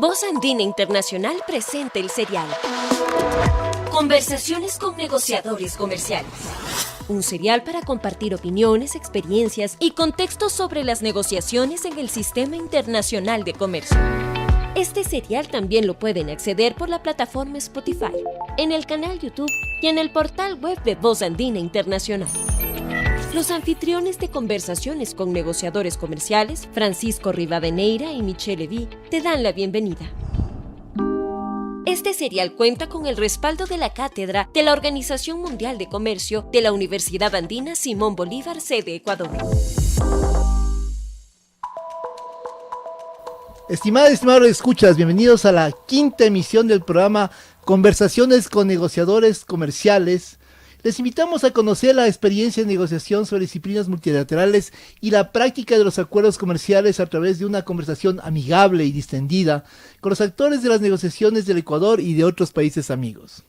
Voz Andina Internacional presenta el serial Conversaciones con negociadores comerciales. Un serial para compartir opiniones, experiencias y contextos sobre las negociaciones en el sistema internacional de comercio. Este serial también lo pueden acceder por la plataforma Spotify, en el canal YouTube y en el portal web de Voz Andina Internacional. Los anfitriones de Conversaciones con Negociadores Comerciales, Francisco Rivadeneira y Michelle Levy, te dan la bienvenida. Este serial cuenta con el respaldo de la cátedra de la Organización Mundial de Comercio de la Universidad Andina Simón Bolívar, sede Ecuador. Estimados escuchas, bienvenidos a la quinta emisión del programa Conversaciones con Negociadores Comerciales. Les invitamos a conocer la experiencia de negociación sobre disciplinas multilaterales y la práctica de los acuerdos comerciales a través de una conversación amigable y distendida con los actores de las negociaciones del Ecuador y de otros países amigos.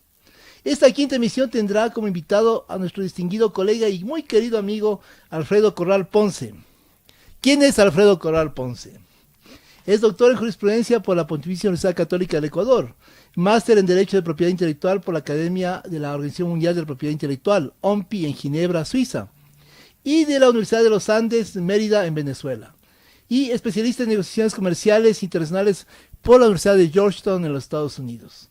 Esta quinta emisión tendrá como invitado a nuestro distinguido colega y muy querido amigo Alfredo Corral Ponce. ¿Quién es Alfredo Corral Ponce? Es doctor en jurisprudencia por la Pontificia Universidad Católica del Ecuador, máster en Derecho de Propiedad Intelectual por la Academia de la Organización Mundial de la Propiedad Intelectual, OMPI, en Ginebra, Suiza, y de la Universidad de los Andes, Mérida, en Venezuela, y especialista en negociaciones comerciales internacionales por la Universidad de Georgetown, en los Estados Unidos.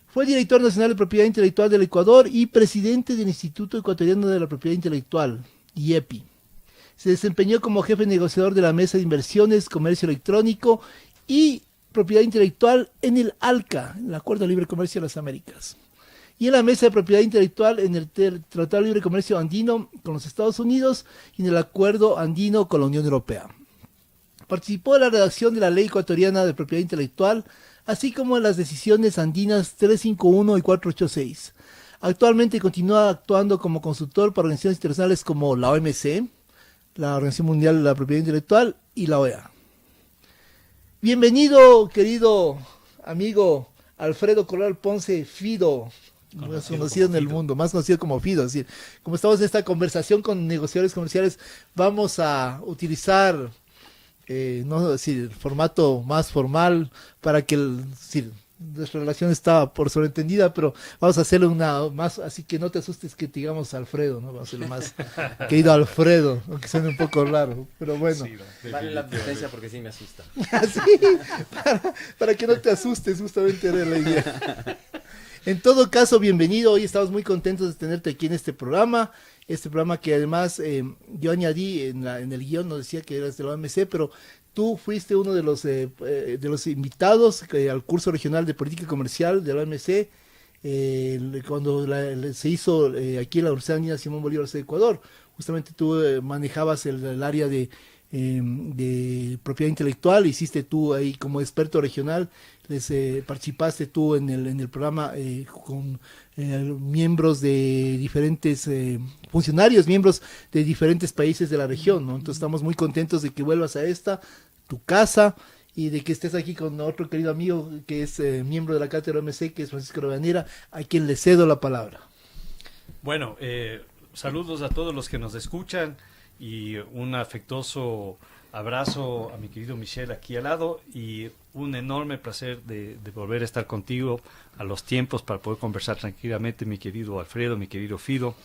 Fue director nacional de Propiedad Intelectual del Ecuador y presidente del Instituto Ecuatoriano de la Propiedad Intelectual, IEPI. Se desempeñó como jefe negociador de la Mesa de Inversiones, Comercio Electrónico y Propiedad Intelectual en el ALCA, el Acuerdo de Libre Comercio de las Américas, y en la Mesa de Propiedad Intelectual en el Tratado de Libre Comercio Andino con los Estados Unidos y en el Acuerdo Andino con la Unión Europea. Participó en la redacción de la Ley Ecuatoriana de Propiedad Intelectual, así como en las decisiones andinas 351 y 486. Actualmente continúa actuando como consultor para organizaciones internacionales como la OMC, la Organización Mundial de la Propiedad Intelectual y la OEA. Bienvenido, querido amigo Alfredo Corral Ponce, Fido, más conocido en el mundo, más conocido como Fido. Es decir, como estamos en esta conversación con negociadores comerciales, vamos a utilizar el formato más formal para que nuestra relación está por sobreentendida, pero vamos a hacerle una más, así que no te asustes que te digamos Alfredo, ¿no? Vamos a hacerlo más querido Alfredo, aunque suene un poco raro, pero bueno. Sí, vale la advertencia porque sí me asusta. Así, para que no te asustes, justamente era la idea. En todo caso, bienvenido, hoy estamos muy contentos de tenerte aquí en este programa que además yo añadí en el guión, no decía que eras de la OMC, pero tú fuiste uno de los invitados al curso regional de política comercial de la OMC cuando se hizo aquí en la Universidad Andina Simón Bolívar de Ecuador. Justamente tú manejabas el área de propiedad intelectual, hiciste tú ahí como experto regional, participaste tú en el programa con miembros de diferentes funcionarios, miembros de diferentes países de la región, ¿no? Entonces estamos muy contentos de que vuelvas a tu casa, y de que estés aquí con otro querido amigo que es miembro de la cátedra OMC, que es Francisco Rivadeneira, a quien le cedo la palabra. Bueno, saludos a todos los que nos escuchan y un afectuoso abrazo a mi querido Michelle aquí al lado y un enorme placer de volver a estar contigo a los tiempos para poder conversar tranquilamente, mi querido Alfredo, mi querido Fido.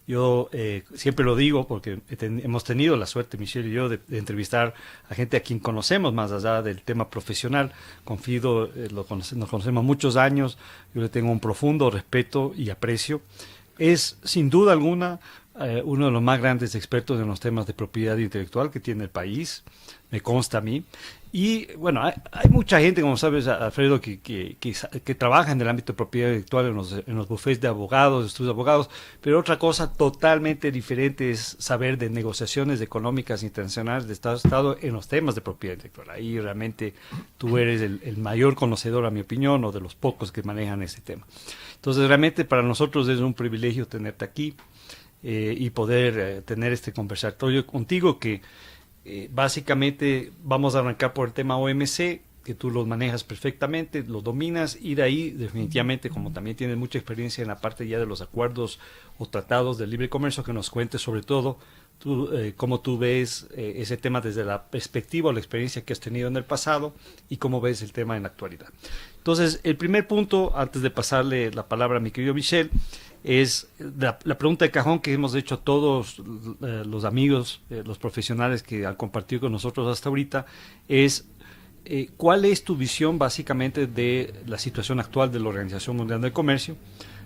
Yo siempre lo digo porque hemos tenido la suerte, Michelle y yo, de entrevistar a gente a quien conocemos más allá del tema profesional. Con Fido nos conocemos muchos años, yo le tengo un profundo respeto y aprecio. Es sin duda alguna uno de los más grandes expertos en los temas de propiedad intelectual que tiene el país, me consta a mí. Y bueno, hay mucha gente, como sabes, Alfredo, que trabaja en el ámbito de propiedad intelectual en los bufetes de abogados, estudios de abogados, pero otra cosa totalmente diferente es saber de negociaciones económicas internacionales de Estado a Estado en los temas de propiedad intelectual. Ahí realmente tú eres el mayor conocedor, a mi opinión, o de los pocos que manejan ese tema. Entonces, realmente para nosotros es un privilegio tenerte aquí y poder tener este conversatorio contigo que básicamente vamos a arrancar por el tema OMC, que tú los manejas perfectamente, los dominas, y de ahí definitivamente, como también tienes mucha experiencia en la parte ya de los acuerdos o tratados de libre comercio, que nos cuentes sobre todo cómo tú ves ese tema desde la perspectiva o la experiencia que has tenido en el pasado y cómo ves el tema en la actualidad. Entonces, el primer punto, antes de pasarle la palabra a mi querido Michel, es la pregunta de cajón que hemos hecho a todos los amigos, los profesionales que han compartido con nosotros hasta ahorita, es ¿cuál es tu visión básicamente de la situación actual de la Organización Mundial del Comercio?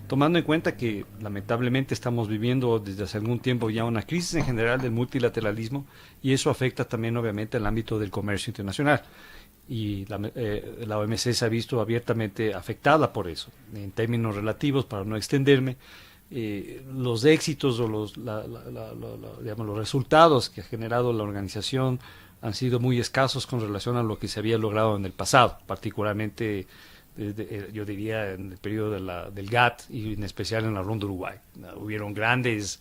Tomando en cuenta que lamentablemente estamos viviendo desde hace algún tiempo ya una crisis en general del multilateralismo, y eso afecta también obviamente el ámbito del comercio internacional. Y la OMC se ha visto abiertamente afectada por eso. En términos relativos, para no extenderme, los éxitos o digamos, los resultados que ha generado la organización han sido muy escasos con relación a lo que se había logrado en el pasado, particularmente yo diría en el periodo del GATT y en especial en la ronda Uruguay. Hubieron grandes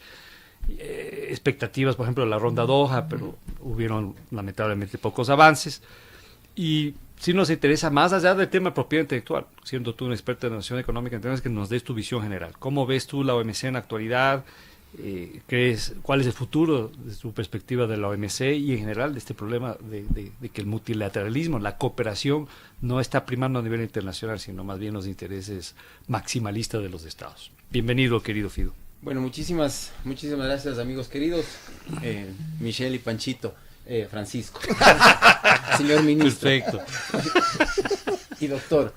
expectativas, por ejemplo, de la ronda Doha, pero hubieron lamentablemente pocos avances. Y si nos interesa, más allá del tema de propiedad intelectual, siendo tú un experto en nación económica, entonces que nos des tu visión general. ¿Cómo ves tú la OMC en la actualidad? ¿Cuál es el futuro desde tu perspectiva de la OMC y en general de este problema de que el multilateralismo, la cooperación, no está primando a nivel internacional, sino más bien los intereses maximalistas de los estados? Bienvenido, querido Fido. Bueno, muchísimas gracias, amigos queridos, Michelle y Panchito, Francisco, señor ministro. Perfecto. Y doctor.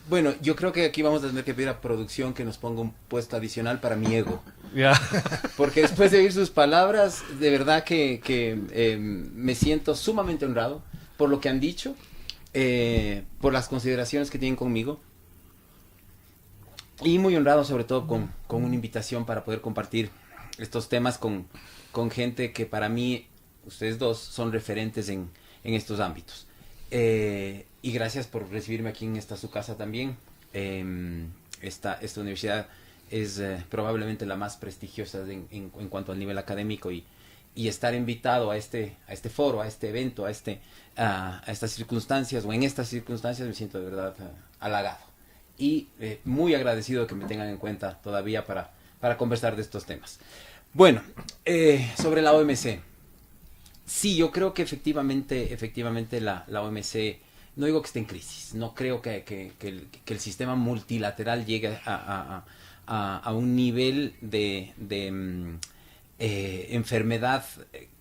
Bueno, yo creo que aquí vamos a tener que pedir a producción que nos ponga un puesto adicional para mi ego. Yeah. Porque después de oír sus palabras, de verdad que me siento sumamente honrado por lo que han dicho, por las consideraciones que tienen conmigo, y muy honrado sobre todo con una invitación para poder compartir estos temas con gente que para mí, ustedes dos, son referentes en estos ámbitos. Y gracias por recibirme aquí en su casa también. Esta universidad es probablemente la más prestigiosa en cuanto al nivel académico, y estar invitado a este foro, a este evento, a estas circunstancias, o en estas circunstancias, me siento de verdad halagado y muy agradecido de que me tengan en cuenta todavía para conversar de estos temas. Bueno, sobre la OMC. Sí, yo creo que efectivamente la OMC, no digo que esté en crisis, no creo que el sistema multilateral llegue a un nivel de enfermedad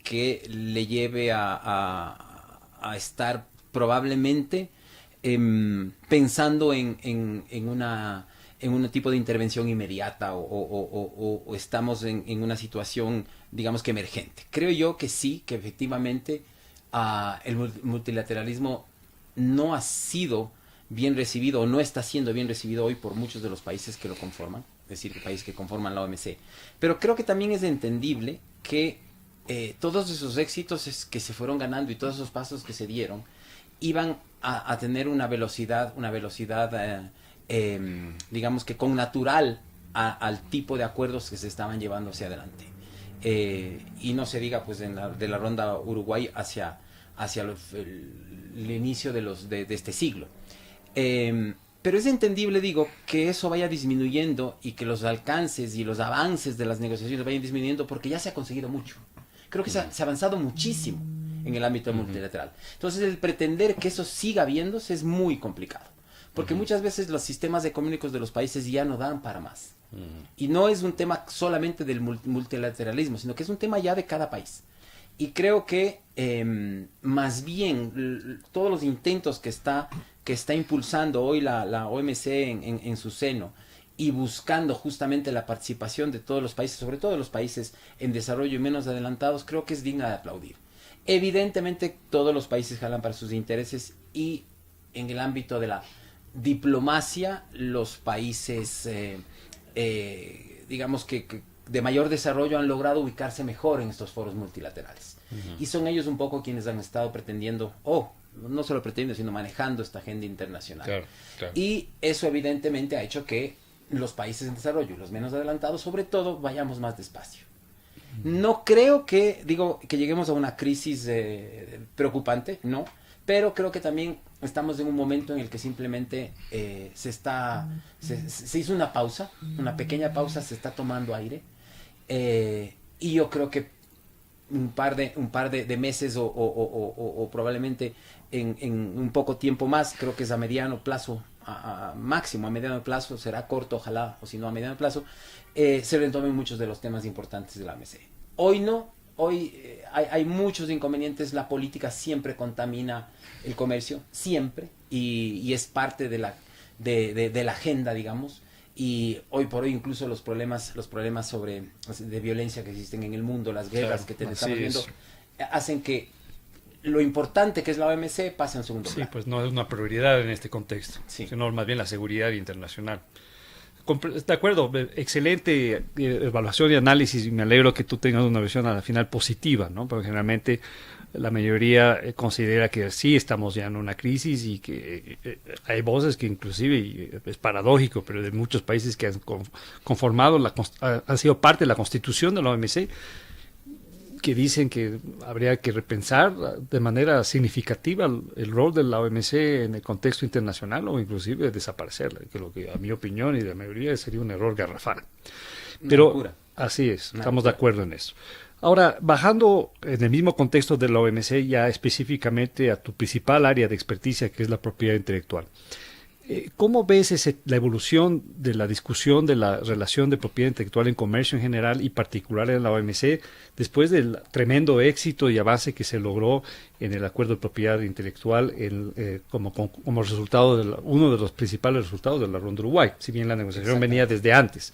que le lleve a estar probablemente pensando en un tipo de intervención inmediata, o estamos en una situación, digamos que emergente. Creo yo que sí, que efectivamente el multilateralismo no ha sido bien recibido, o no está siendo bien recibido hoy por muchos de los países que lo conforman, es decir, países que conforman la OMC. Pero creo que también es entendible que todos esos éxitos que se fueron ganando y todos esos pasos que se dieron iban a tener una velocidad digamos que connatural al tipo de acuerdos que se estaban llevando hacia adelante. Y no se diga pues de la ronda Uruguay hacia el inicio de este siglo. Pero es entendible, digo, que eso vaya disminuyendo y que los alcances y los avances de las negociaciones vayan disminuyendo, porque ya se ha conseguido mucho. Creo que se ha avanzado muchísimo en el ámbito multilateral. Entonces, el pretender que eso siga viéndose es muy complicado, porque muchas veces los sistemas económicos de los países ya no dan para más. Y no es un tema solamente del multilateralismo, sino que es un tema ya de cada país. Y creo que más bien todos los intentos que está impulsando hoy la OMC en su seno, y buscando justamente la participación de todos los países, sobre todo de los países en desarrollo y menos adelantados, creo que es digna de aplaudir. Evidentemente todos los países jalan para sus intereses, y en el ámbito de la diplomacia, los países digamos que de mayor desarrollo han logrado ubicarse mejor en estos foros multilaterales. Y son ellos un poco quienes han estado pretendiendo, no solo pretendiendo, sino manejando esta agenda internacional. Claro. Y eso evidentemente ha hecho que los países en desarrollo y los menos adelantados, sobre todo, vayamos más despacio. No creo que lleguemos a una crisis preocupante, no, pero creo que también estamos en un momento en el que simplemente se hizo una pausa, una pequeña pausa, se está tomando aire, y yo creo que un par de meses o probablemente en un poco tiempo más, creo que es a mediano plazo, máximo a mediano plazo, será corto ojalá, o si no a mediano plazo, se retomen muchos de los temas importantes de la OMC. Hoy no, hay muchos inconvenientes, la política siempre contamina el comercio, siempre, y es parte de la agenda, digamos, y hoy por hoy incluso los problemas de violencia que existen en el mundo, las guerras que estamos viendo, hacen que lo importante que es la OMC pase en segundo plano. Sí, pues no es una prioridad en este contexto, Sí. sino más bien la seguridad internacional. De acuerdo, excelente evaluación y análisis, y me alegro que tú tengas una visión a la final positiva, ¿no? Porque generalmente la mayoría considera que sí estamos ya en una crisis y que hay voces que inclusive, y es paradójico, pero de muchos países que han conformado, han sido parte de la constitución de la OMC, que dicen que habría que repensar de manera significativa el rol de la OMC en el contexto internacional o inclusive desaparecerla, que lo que a mi opinión y de la mayoría sería un error garrafal. Pero Locura. así es, estamos de acuerdo en eso. Ahora, bajando en el mismo contexto de la OMC, ya específicamente a tu principal área de experticia, que es la propiedad intelectual. ¿Cómo ves la evolución de la discusión de la relación de propiedad intelectual en comercio en general y particular en la OMC después del tremendo éxito y avance que se logró en el acuerdo de propiedad intelectual como resultado uno de los principales resultados de la ronda de Uruguay, si bien la negociación venía desde antes?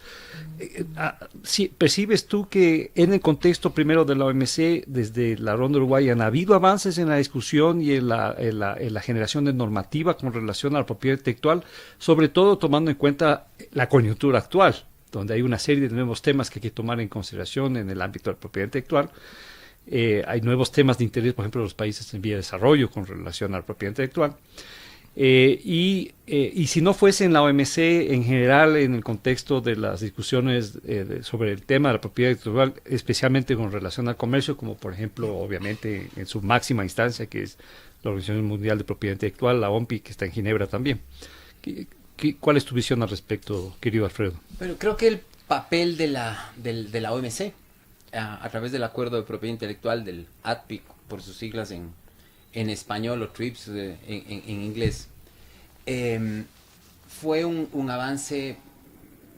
¿Percibes tú que en el contexto primero de la OMC, desde la ronda de Uruguay, han habido avances en la discusión y en la generación de normativa con relación a la propiedad intelectual, sobre todo tomando en cuenta la coyuntura actual, donde hay una serie de nuevos temas que hay que tomar en consideración en el ámbito de la propiedad intelectual? Hay nuevos temas de interés, por ejemplo, de los países en vía de desarrollo con relación a la propiedad intelectual. Y si no fuese en la OMC en general, en el contexto de las discusiones sobre el tema de la propiedad intelectual, especialmente con relación al comercio, como por ejemplo, obviamente, en su máxima instancia, que es la Organización Mundial de Propiedad Intelectual, la OMPI, que está en Ginebra también. ¿Cuál es tu visión al respecto, querido Alfredo? Bueno, creo que el papel de la OMC, a través del Acuerdo de Propiedad Intelectual, del ATPIC, por sus siglas en español, o TRIPS en inglés, fue un avance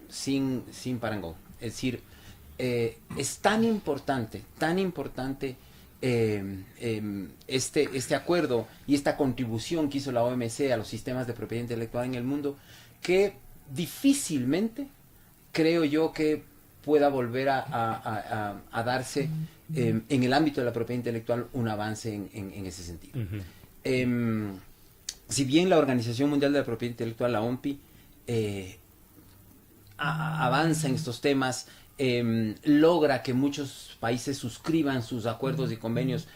sin parangón. Es decir, es tan importante este acuerdo y esta contribución que hizo la OMC a los sistemas de propiedad intelectual en el mundo, que difícilmente creo yo que pueda volver a darse en el ámbito de la propiedad intelectual un avance en ese sentido. Uh-huh. Si bien la Organización Mundial de la Propiedad Intelectual, la OMPI, avanza en estos temas, logra que muchos países suscriban sus acuerdos y convenios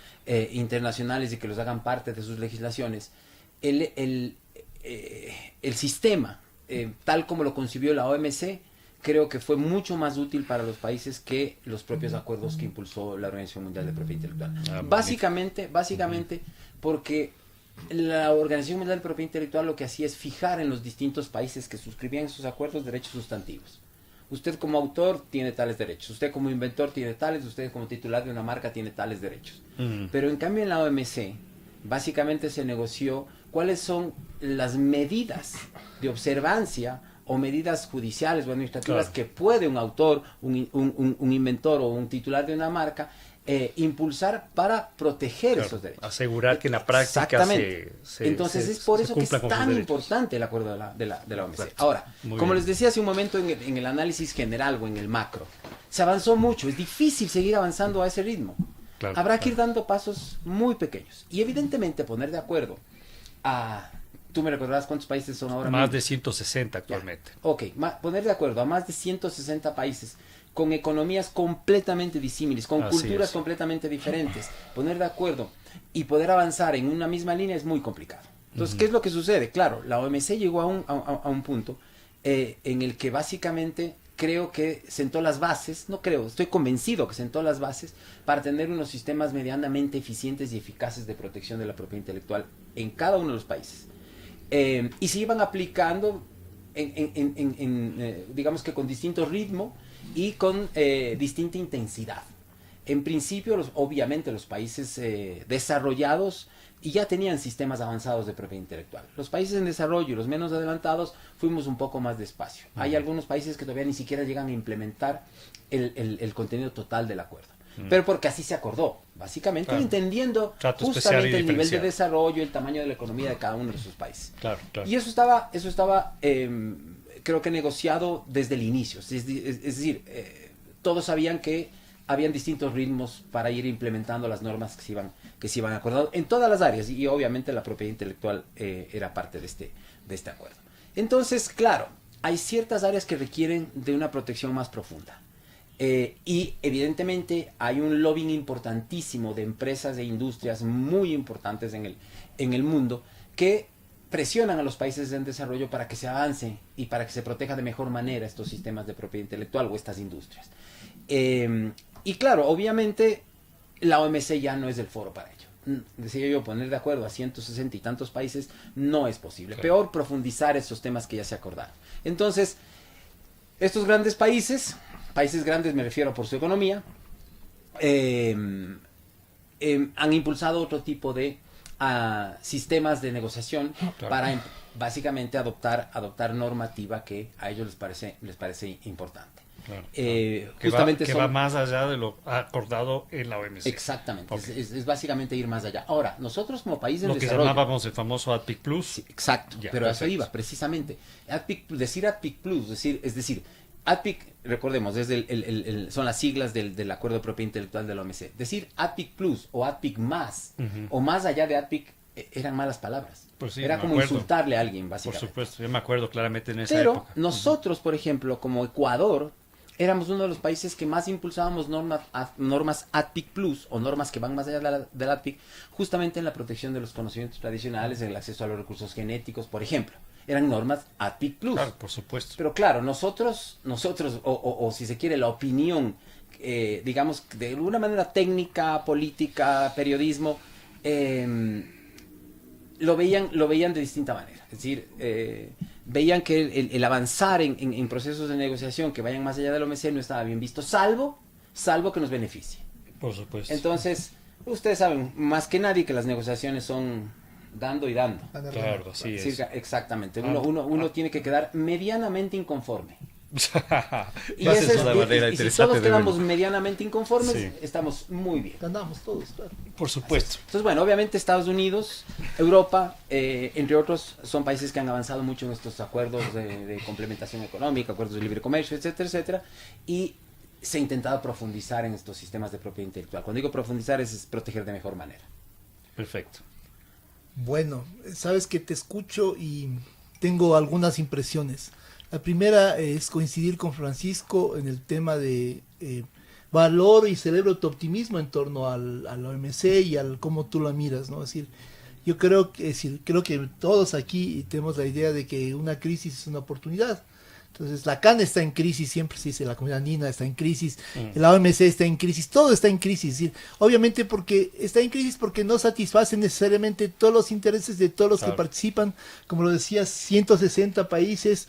internacionales y que los hagan parte de sus legislaciones, el sistema, tal como lo concibió la OMC, creo que fue mucho más útil para los países que los propios acuerdos que impulsó la Organización Mundial de Propiedad Intelectual. Básicamente porque la Organización Mundial de Propiedad Intelectual lo que hacía es fijar en los distintos países que suscribían esos acuerdos derechos sustantivos. Usted como autor tiene tales derechos, usted como inventor tiene tales, usted como titular de una marca tiene tales derechos. Pero en cambio en la OMC básicamente se negoció cuáles son las medidas de observancia o medidas judiciales o administrativas que puede un autor, un inventor o un titular de una marca impulsar para proteger esos derechos. Asegurar que en la práctica Entonces es por eso que es tan importante el acuerdo de la OMC. Exacto. Ahora, como les decía hace un momento en el análisis general o en el macro, se avanzó mucho, es difícil seguir avanzando a ese ritmo. Habrá que ir dando pasos muy pequeños y evidentemente poner de acuerdo a... Tú me recordarás cuántos países son ahora. Más de 160 actualmente. Ok, poner de acuerdo a más de 160 países con economías completamente disímiles, con culturas completamente diferentes, poner de acuerdo y poder avanzar en una misma línea es muy complicado. Entonces, ¿qué es lo que sucede? Claro, la OMC llegó a un punto en el que básicamente creo que sentó las bases, no creo, estoy convencido que sentó las bases para tener unos sistemas medianamente eficientes y eficaces de protección de la propiedad intelectual en cada uno de los países. Y se iban aplicando, digamos que con distinto ritmo y con distinta intensidad. En principio, obviamente, los países desarrollados y ya tenían sistemas avanzados de propiedad intelectual. Los países en desarrollo y los menos adelantados fuimos un poco más despacio. Hay algunos países que todavía ni siquiera llegan a implementar el contenido total del acuerdo. Pero porque así se acordó, básicamente, claro, entendiendo trato justamente el nivel de diferenciado. desarrollo, el tamaño de la economía de cada uno de sus países. Claro, claro. Y eso estaba creo que negociado desde el inicio. Es decir, todos sabían que habían distintos ritmos para ir implementando las normas que se iban acordando en todas las áreas, y obviamente la propiedad intelectual era parte de este acuerdo. Entonces, claro, hay ciertas áreas que requieren de una protección más profunda. Y evidentemente hay un lobbying importantísimo de empresas e industrias muy importantes en el mundo que presionan a los países en desarrollo para que se avance y para que se proteja de mejor manera estos sistemas de propiedad intelectual o estas industrias. Y claro, obviamente la OMC ya no es el foro para ello. Decía yo, poner de acuerdo a 160 y tantos países no es posible. Claro. Peor, profundizar esos temas que ya se acordaron. Entonces, estos grandes países grandes me refiero por su economía, han impulsado otro tipo de sistemas de negociación, claro, para básicamente adoptar normativa que a ellos les parece importante. Claro, Justamente que va más allá de lo acordado en la OMC. Exactamente, Okay. es básicamente ir más allá. Ahora, nosotros como país en Lo que desarrollo, llamábamos el famoso ADPIC Plus. sí, exacto, Ya, pero a eso perfecto. iba precisamente. Decir ADPIC Plus, es decir, ADPIC, recordemos, son las siglas del Acuerdo de Propiedad Intelectual de la OMC. Decir ADPIC Plus o ADPIC más, o más allá de ADPIC, eran malas palabras. Pues sí, Era me como acuerdo. insultarle a alguien, Por básicamente. supuesto, yo me acuerdo claramente en esa Pero época. nosotros, por ejemplo, como Ecuador, éramos uno de los países que más impulsábamos normas ADPIC Plus, o normas que van más allá del ADPIC, justamente en la protección de los conocimientos tradicionales, en el acceso a los recursos genéticos, por ejemplo. Eran normas ADPIC Plus. Claro, por supuesto. Pero claro, nosotros o si se quiere, la opinión, digamos, de alguna manera técnica, política, periodismo, lo veían de distinta manera. Es decir, veían que el avanzar en procesos de negociación que vayan más allá del OMC no estaba bien visto, salvo que nos beneficie. Por supuesto. Entonces, ustedes saben más que nadie que las negociaciones son dando y dando. Claro, así es. Sí, exactamente. Uno tiene que quedar medianamente inconforme. Y, Esa ese es una manera y si interesante todos de quedamos verlo. medianamente inconformes, Sí. estamos muy bien. Ganamos todos, claro. Por supuesto. Entonces, bueno, obviamente Estados Unidos, Europa, entre otros, son países que han avanzado mucho en estos acuerdos de complementación económica, acuerdos de libre comercio, etcétera, etcétera, y se ha intentado profundizar en estos sistemas de propiedad intelectual. Cuando digo profundizar es proteger de mejor manera. Perfecto. Bueno, sabes que te escucho y tengo algunas impresiones. La primera es coincidir con Francisco en el tema de valor y celebro tu optimismo en torno al OMC y al cómo tú lo miras, ¿no? Es decir, yo creo que todos aquí tenemos la idea de que una crisis es una oportunidad. Entonces, la CAN está en crisis, siempre se dice, la comunidad andina está en crisis, la OMC está en crisis, todo está en crisis. Es decir, obviamente porque está en crisis porque no satisface necesariamente todos los intereses de todos los Claro. que participan, como lo decías, 160 países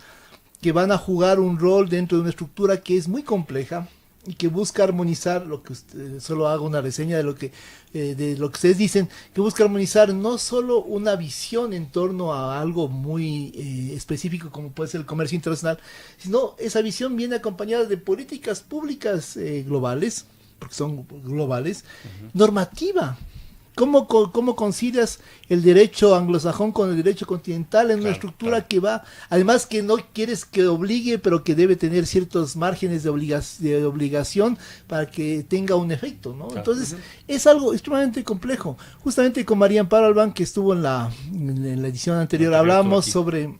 que van a jugar un rol dentro de una estructura que es muy compleja y que busca armonizar lo que solo hago una reseña de lo que ustedes dicen, que busca armonizar no solo una visión en torno a algo muy específico como puede ser el comercio internacional, sino esa visión viene acompañada de políticas públicas globales, porque son globales, normativa. ¿Cómo concilias el derecho anglosajón con el derecho continental en una Claro, estructura claro. que va, además que no quieres que obligue, pero que debe tener ciertos márgenes de obligación para que tenga un efecto, ¿no? Claro. Entonces, es algo extremadamente complejo. Justamente con María Amparo Albán, que estuvo en la edición anterior, hablábamos aquí. sobre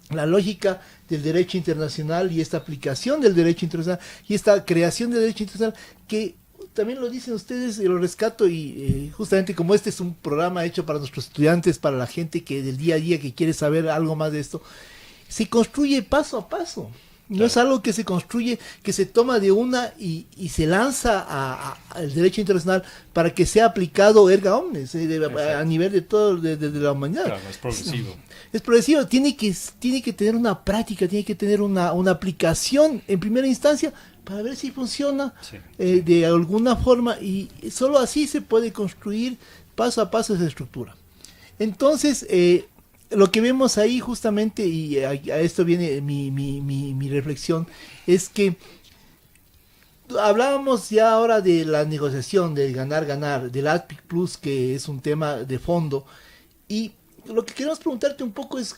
la lógica del derecho internacional y esta aplicación del derecho internacional y esta creación del derecho internacional que también lo dicen ustedes y lo rescato y justamente como este es un programa hecho para nuestros estudiantes, para la gente que del día a día que quiere saber algo más de esto, se construye paso a paso. No es algo que se construye, que se toma de una y se lanza al derecho internacional para que sea aplicado erga omnes, a nivel de todo, de la humanidad. Claro, es progresivo. Es progresivo, tiene que tener una práctica, tiene que tener una aplicación en primera instancia para ver si funciona de alguna forma, y solo así se puede construir paso a paso esa estructura. Entonces, lo que vemos ahí justamente, y a esto viene mi reflexión, es que hablábamos ya ahora de la negociación, del ganar-ganar, del ATPIC Plus, que es un tema de fondo, y lo que queremos preguntarte un poco es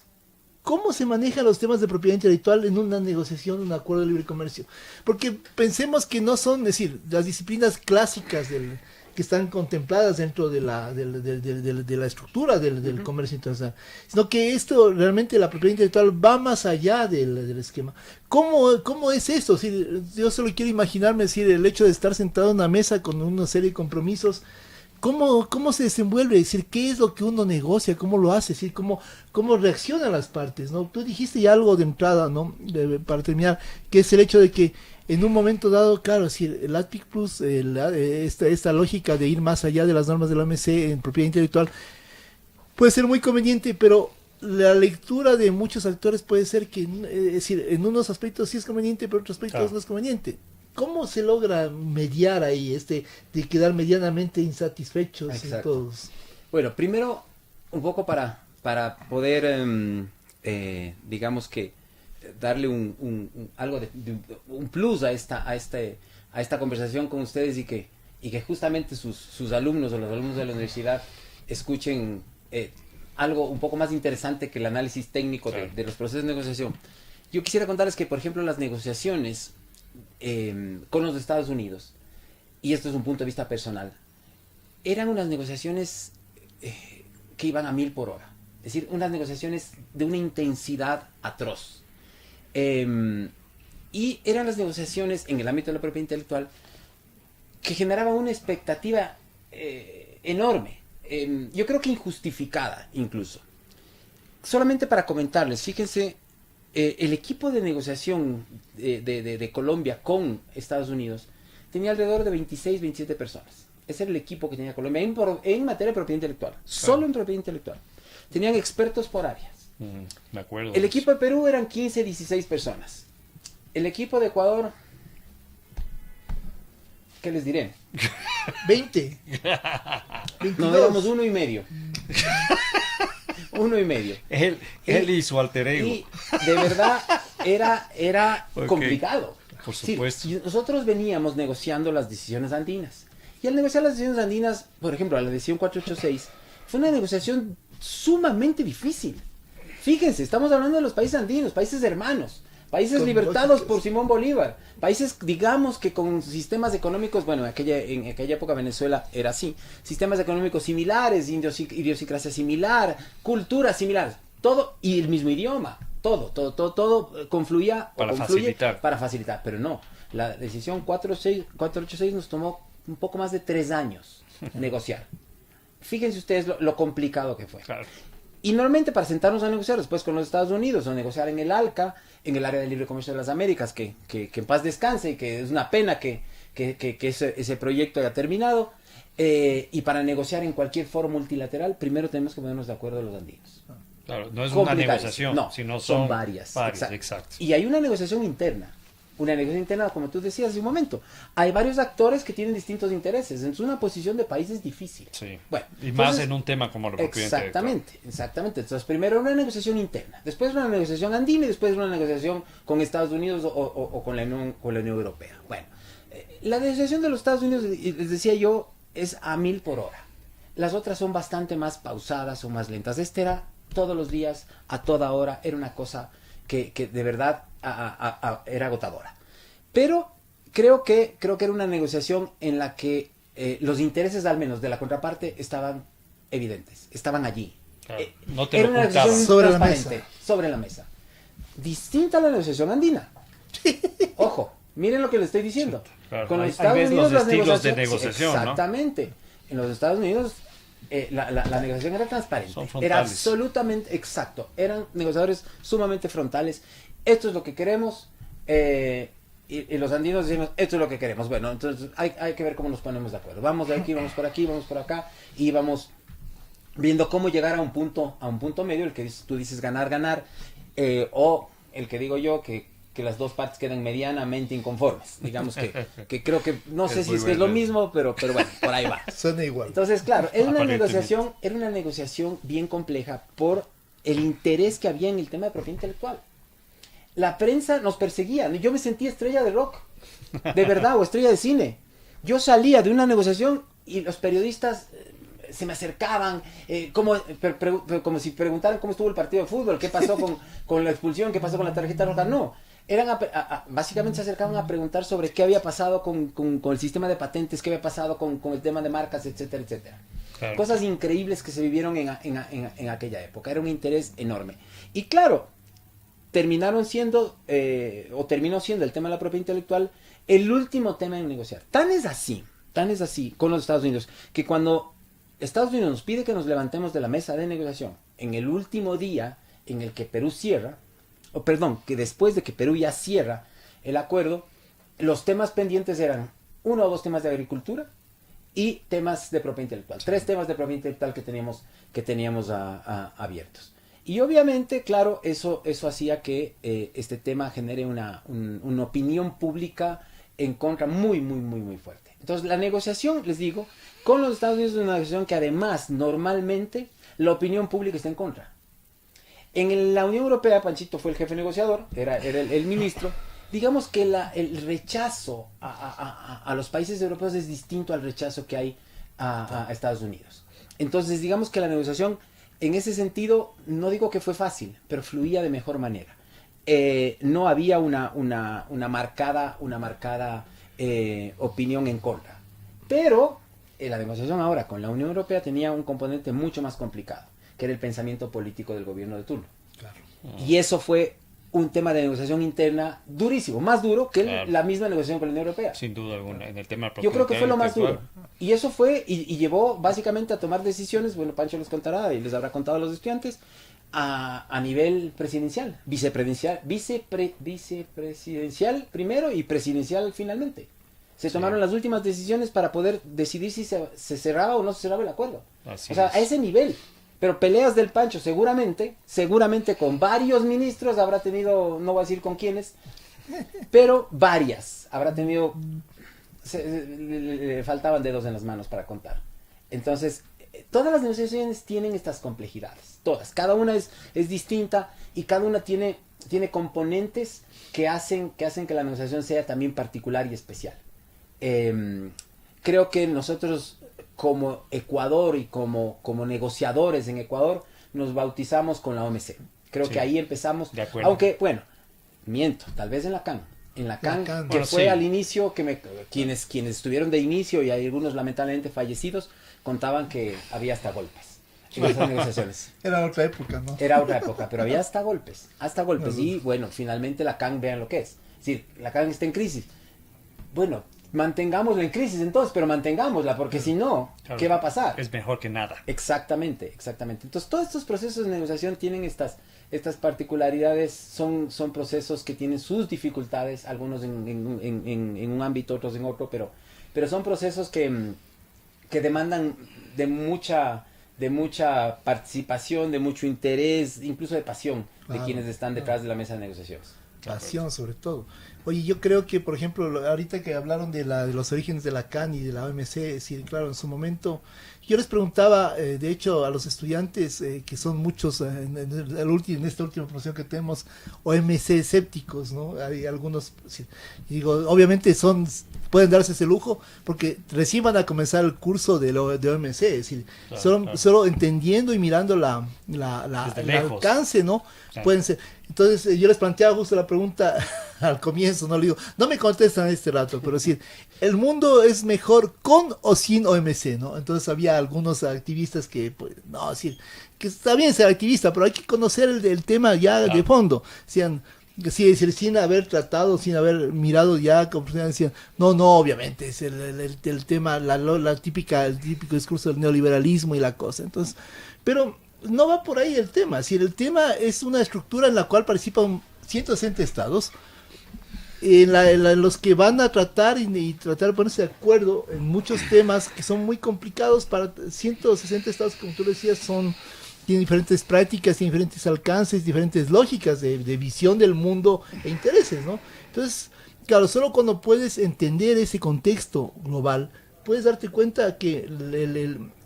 cómo se manejan los temas de propiedad intelectual en una negociación, un acuerdo de libre comercio. Porque pensemos que no son, es decir, las disciplinas clásicas que están contempladas dentro de la estructura del comercio internacional, sino que esto realmente, la propiedad intelectual, va más allá del esquema. ¿Cómo es esto? Es decir, yo solo quiero imaginarme, es decir, el hecho de estar sentado en una mesa con una serie de compromisos. ¿Cómo se desenvuelve? Es decir, ¿qué es lo que uno negocia? ¿Cómo lo hace? Es decir, ¿cómo reaccionan las partes? ¿No? Tú dijiste ya algo de entrada, ¿no? Para terminar, que es el hecho de que en un momento dado, claro, es decir, el ATPIC Plus, esta lógica de ir más allá de las normas de la OMC en propiedad intelectual, puede ser muy conveniente, pero la lectura de muchos actores puede ser que, es decir, en unos aspectos sí es conveniente, pero en otros aspectos no es conveniente. ¿Cómo se logra mediar ahí, de quedar medianamente insatisfechos todos? Bueno, primero, un poco para poder, digamos que, darle algo un plus a esta conversación con ustedes, y que justamente sus alumnos o los alumnos de la universidad escuchen algo un poco más interesante que el análisis técnico de los procesos de negociación. Yo quisiera contarles que, por ejemplo, las negociaciones con los Estados Unidos, y esto es un punto de vista personal, eran unas negociaciones que iban a 1000 por hora, es decir, unas negociaciones de una intensidad atroz, y eran las negociaciones en el ámbito de la propiedad intelectual que generaban una expectativa enorme, yo creo que injustificada incluso. Solamente para comentarles, fíjense, el equipo de negociación de Colombia con Estados Unidos tenía alrededor de 26, 27 personas. Ese era el equipo que tenía Colombia en materia de propiedad intelectual, solo en propiedad intelectual. Tenían expertos por áreas. Me acuerdo. El equipo de Perú eran 15, 16 personas. El equipo de Ecuador, ¿qué les diré? 20. No, éramos 1,5. 1,5. Él y su alter ego. Y de verdad era complicado. Por supuesto. Sí, nosotros veníamos negociando las decisiones andinas. Y al negociar las decisiones andinas, por ejemplo, la decisión 486, fue una negociación sumamente difícil. Fíjense, estamos hablando de los países andinos, países hermanos, países libertados por Simón Bolívar, países, digamos, que con sistemas económicos, bueno, en aquella época Venezuela era así, sistemas económicos similares, idiosincrasia similar, cultura similar, todo, y el mismo idioma, todo confluía para facilitar, pero no, la decisión 486 nos tomó un poco más de 3 años negociar. Fíjense ustedes lo complicado que fue. Claro. Y normalmente para sentarnos a negociar después con los Estados Unidos, o negociar en el ALCA, en el Área de Libre Comercio de las Américas, que en paz descanse, y que es una pena que ese proyecto haya terminado, y para negociar en cualquier foro multilateral, primero tenemos que ponernos de acuerdo los andinos. Claro, no es una negociación, sino son varias. Exacto. Y hay una negociación interna. Una negociación interna, como tú decías hace un momento. Hay varios actores que tienen distintos intereses. Es una posición de país es difícil. Sí. Bueno, y entonces, más en un tema como la propiedad intelectual. Exactamente. Entonces, primero una negociación interna, después una negociación andina, y después una negociación con Estados Unidos o con la Unión Europea. Bueno, la negociación de los Estados Unidos, les decía yo, es a 1000 por hora. Las otras son bastante más pausadas o más lentas. Este era todos los días, a toda hora, era una cosa que de verdad era agotadora. Pero creo que era una negociación en la que los intereses, al menos de la contraparte, estaban evidentes, estaban allí. Claro, no te era lo una negociación ocultaban. sobre la mesa. Distinta a la negociación andina. Ojo, miren lo que le estoy diciendo. Claro, con los Estados Unidos, los estilos de negociación, exactamente. ¿No? En los Estados Unidos la negociación era transparente. Era absolutamente exacto. Eran negociadores sumamente frontales. Esto es lo que queremos. Y los andinos decimos, esto es lo que queremos. Bueno, entonces hay que ver cómo nos ponemos de acuerdo. Vamos de aquí, vamos por acá, y vamos viendo cómo llegar a un punto medio, el que tú dices ganar, o el que digo yo, que las dos partes quedan medianamente inconformes. Digamos que creo que, no sé si es que es lo mismo, pero bueno, por ahí va. Suena igual. Entonces, claro, era una negociación bien compleja por el interés que había en el tema de propiedad intelectual. La prensa nos perseguía, yo me sentía estrella de rock, de verdad, o estrella de cine. Yo salía de una negociación y los periodistas se me acercaban, como si preguntaran cómo estuvo el partido de fútbol, qué pasó con la expulsión, qué pasó con la tarjeta roja. No, básicamente se acercaban a preguntar sobre qué había pasado con el sistema de patentes, qué había pasado con el tema de marcas, etcétera, etcétera. Claro. Cosas increíbles que se vivieron en aquella época, era un interés enorme. Y claro, terminó siendo el tema de la propiedad intelectual el último tema en negociar. Tan es así con los Estados Unidos, que cuando Estados Unidos nos pide que nos levantemos de la mesa de negociación en el último día en el que Perú cierra, que después de que Perú ya cierra el acuerdo, los temas pendientes eran 1 o 2 temas de agricultura y temas de propiedad intelectual. 3 temas de propiedad intelectual que teníamos abiertos. Y obviamente, claro, eso hacía que este tema genere una opinión pública en contra muy fuerte. Entonces, la negociación, les digo, con los Estados Unidos es una negociación que además, normalmente, la opinión pública está en contra. En la Unión Europea, Panchito fue el jefe negociador, era el ministro. Digamos que el rechazo a los países europeos es distinto al rechazo que hay a Estados Unidos. Entonces, digamos que la negociación, en ese sentido, no digo que fue fácil, pero fluía de mejor manera. No había una marcada opinión en contra. Pero la negociación ahora con la Unión Europea tenía un componente mucho más complicado, que era el pensamiento político del gobierno de turno. Claro. Y eso fue un tema de negociación interna durísimo, más duro que la misma negociación con la Unión Europea. Sin duda alguna, en el tema yo creo que fue lo más duro. Y eso fue, y llevó básicamente a tomar decisiones, bueno, Pancho les contará y les habrá contado a los estudiantes, a nivel presidencial, vicepresidencial primero y presidencial finalmente. Se tomaron las últimas decisiones para poder decidir si se cerraba o no se cerraba el acuerdo. Así a ese nivel. Pero peleas del Pancho, seguramente con varios ministros habrá tenido, no voy a decir con quiénes, pero varias. Habrá tenido, le faltaban dedos en las manos para contar. Entonces, todas las negociaciones tienen estas complejidades, todas. Cada una es distinta y cada una tiene componentes que hacen que la negociación sea también particular y especial. Creo que nosotros, como Ecuador y como negociadores en Ecuador, nos bautizamos con la OMC. Creo que ahí empezamos, aunque, bueno, miento, tal vez en la CAN. En la CAN, que bueno, fue al inicio, quienes estuvieron de inicio y hay algunos lamentablemente fallecidos, contaban que había hasta golpes en esas negociaciones. Era otra época, ¿no? Era otra época, pero había hasta golpes. Y bueno, finalmente la CAN, vean lo que es. Es decir, la CAN está en crisis. Bueno, mantengámosla en crisis entonces, pero mantengámosla, porque si no, ¿qué va a pasar? Es mejor que nada. Exactamente. Entonces, todos estos procesos de negociación tienen estas particularidades, son procesos que tienen sus dificultades, algunos en un ámbito, otros en otro, pero son procesos que demandan de mucha participación, de mucho interés, incluso de pasión de quienes están detrás de la mesa de negociaciones. Pasión, sobre todo. Oye, yo creo que, por ejemplo, ahorita que hablaron de los orígenes de la CAN y de la OMC, sí, claro, en su momento, yo les preguntaba, de hecho, a los estudiantes, que son muchos, en esta última promoción que tenemos, OMC escépticos, ¿no? Hay algunos, sí, digo, obviamente pueden darse ese lujo, porque recién van a comenzar el curso de OMC, es decir, solo entendiendo y mirando el alcance, ¿no? Claro. Pueden ser. Entonces, yo les planteaba justo la pregunta al comienzo, no le digo, no me contestan este rato, pero decir, ¿el mundo es mejor con o sin OMC, no? Entonces había algunos activistas que, pues, no, decir, que está bien ser activista, pero hay que conocer el tema ya de fondo. Decían, sí, sin haber tratado, sin haber mirado ya, decían, no, obviamente, es el tema, el típico discurso del neoliberalismo y la cosa. Entonces, pero no va por ahí el tema. Si el tema es una estructura en la cual participan 160 estados, en los que van a tratar y tratar de ponerse de acuerdo en muchos temas que son muy complicados para 160 estados, como tú decías, tienen diferentes prácticas, tienen diferentes alcances, diferentes lógicas de visión del mundo e intereses, ¿no? Entonces, claro, solo cuando puedes entender ese contexto global, puedes darte cuenta que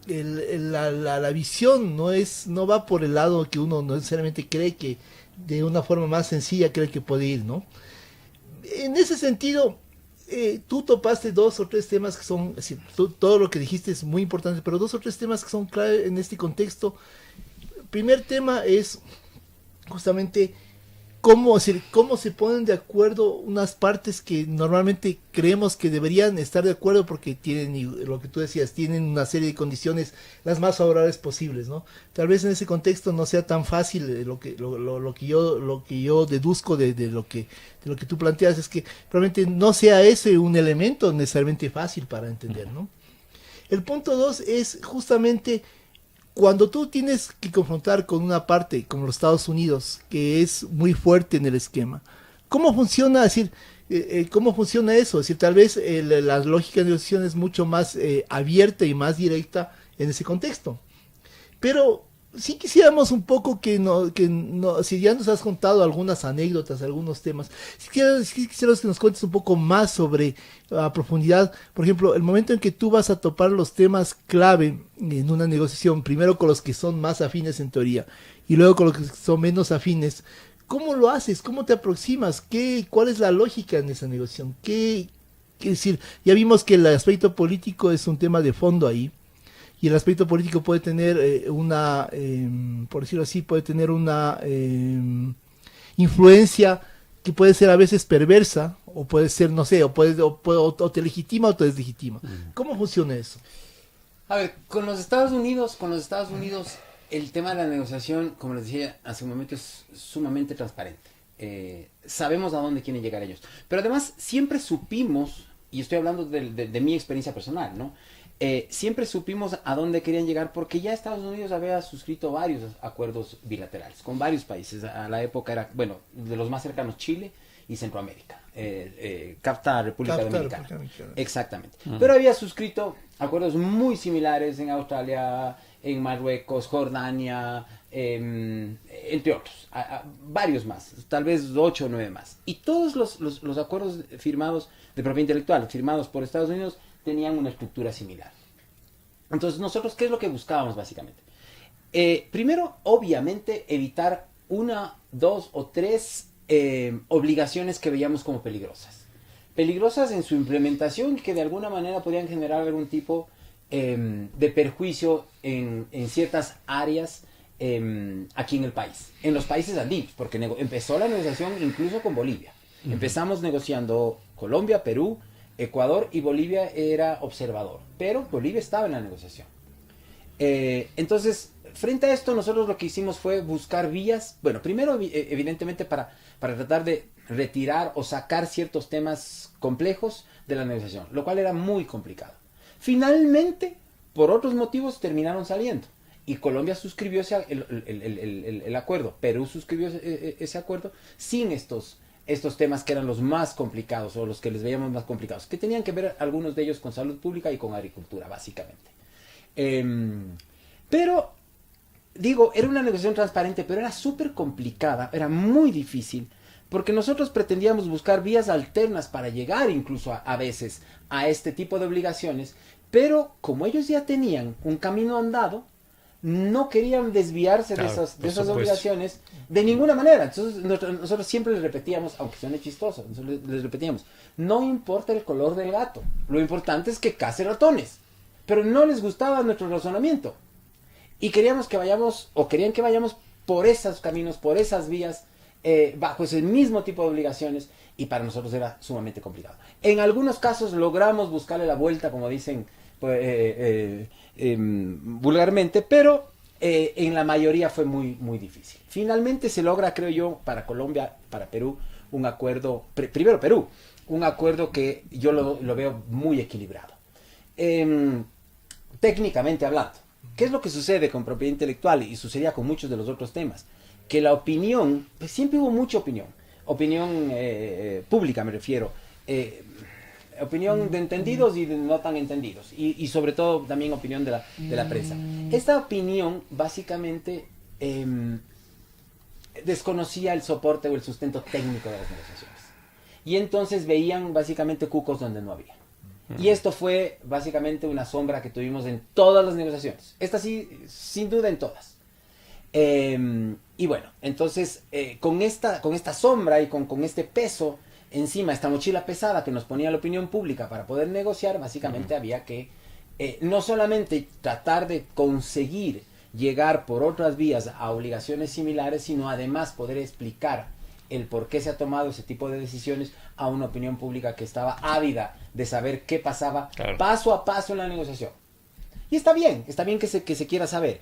la visión no va por el lado que uno no necesariamente cree que de una forma más sencilla cree que puede ir, ¿no? En ese sentido, tú topaste 2 o 3 temas que son, es decir, todo lo que dijiste es muy importante, pero 2 o 3 temas que son clave en este contexto. El primer tema es justamente cómo se ponen de acuerdo unas partes que normalmente creemos que deberían estar de acuerdo porque tienen, lo que tú decías, tienen una serie de condiciones las más favorables posibles, ¿no? Tal vez en ese contexto no sea tan fácil lo que yo deduzco de lo que tú planteas, es que probablemente no sea ese un elemento necesariamente fácil para entender, ¿no? El punto 2 es justamente cuando tú tienes que confrontar con una parte como los Estados Unidos, que es muy fuerte en el esquema, ¿cómo funciona? Es decir, ¿cómo funciona eso? Es decir, tal vez la lógica de negociación es mucho más abierta y más directa en ese contexto. Pero sí quisiéramos un poco si ya nos has contado algunas anécdotas, algunos temas, sí quisiéramos que nos cuentes un poco más sobre a profundidad, por ejemplo, el momento en que tú vas a topar los temas clave en una negociación, primero con los que son más afines en teoría, y luego con los que son menos afines, ¿cómo lo haces? ¿Cómo te aproximas? ¿Cuál es la lógica en esa negociación? ¿Qué decir? Ya vimos que el aspecto político es un tema de fondo ahí. Y el aspecto político puede tener por decirlo así, puede tener una influencia que puede ser a veces perversa, o puede ser, no sé, o te legitima o te deslegitima. ¿Cómo funciona eso? A ver, con los Estados Unidos, el tema de la negociación, como les decía hace un momento, es sumamente transparente. Sabemos a dónde quieren llegar ellos. Pero además, siempre supimos, y estoy hablando de mi experiencia personal, ¿no? Siempre supimos a dónde querían llegar porque ya Estados Unidos había suscrito varios acuerdos bilaterales con varios países. A la época era, bueno, de los más cercanos, Chile y Centroamérica. CAFTA, República Dominicana. Exactamente. Pero había suscrito acuerdos muy similares en Australia, en Marruecos, Jordania, entre otros. Varios más, tal vez 8 o 9 más. Y todos los acuerdos firmados de propiedad intelectual, firmados por Estados Unidos, tenían una estructura similar. Entonces, nosotros, ¿qué es lo que buscábamos básicamente? Primero, obviamente, evitar 1, 2 o 3 obligaciones que veíamos como peligrosas. Peligrosas en su implementación, que de alguna manera podían generar algún tipo de perjuicio en ciertas áreas aquí en el país, en los países andinos, porque empezó la negociación incluso con Bolivia. Empezamos negociando Colombia, Perú, Ecuador, y Bolivia era observador, pero Bolivia estaba en la negociación. Entonces, frente a esto, nosotros lo que hicimos fue buscar vías, bueno, primero evidentemente para tratar de retirar o sacar ciertos temas complejos de la negociación, lo cual era muy complicado. Finalmente, por otros motivos, terminaron saliendo. Y Colombia suscribió el acuerdo, Perú suscribió ese acuerdo sin estos temas que eran los más complicados, o los que les veíamos más complicados, que tenían que ver algunos de ellos con salud pública y con agricultura, básicamente. Pero, digo, era una negociación transparente, pero era súper complicada, era muy difícil, porque nosotros pretendíamos buscar vías alternas para llegar incluso a veces a este tipo de obligaciones, pero como ellos ya tenían un camino andado, no querían desviarse de esas obligaciones de ninguna manera. Entonces nosotros siempre les repetíamos, aunque suene chistoso, les repetíamos, no importa el color del gato, lo importante es que case ratones. Pero no les gustaba nuestro razonamiento. Y querían que vayamos por esos caminos, por esas vías, bajo ese mismo tipo de obligaciones, y para nosotros era sumamente complicado. En algunos casos logramos buscarle la vuelta, como dicen vulgarmente, pero en la mayoría fue muy, muy difícil. Finalmente se logra, creo yo, para Colombia, para Perú, un acuerdo, primero Perú, un acuerdo que yo lo veo muy equilibrado. Técnicamente hablando, ¿qué es lo que sucede con propiedad intelectual? Y sucedía con muchos de los otros temas. Que la opinión, pues siempre hubo mucha opinión. opinión pública me refiero, opinión de entendidos y de no tan entendidos, y sobre todo también opinión de la prensa. Esta opinión básicamente desconocía el soporte o el sustento técnico de las negociaciones, y entonces veían básicamente cucos donde no había. Y esto fue básicamente una sombra que tuvimos en todas las negociaciones. Esta sí, sin duda en todas. Y bueno, entonces con esta sombra y con este peso encima, esta mochila pesada que nos ponía la opinión pública para poder negociar, básicamente había que no solamente tratar de conseguir llegar por otras vías a obligaciones similares, sino además poder explicar el por qué se ha tomado ese tipo de decisiones a una opinión pública que estaba ávida de saber qué pasaba paso a paso en la negociación. Y está bien que se quiera saber,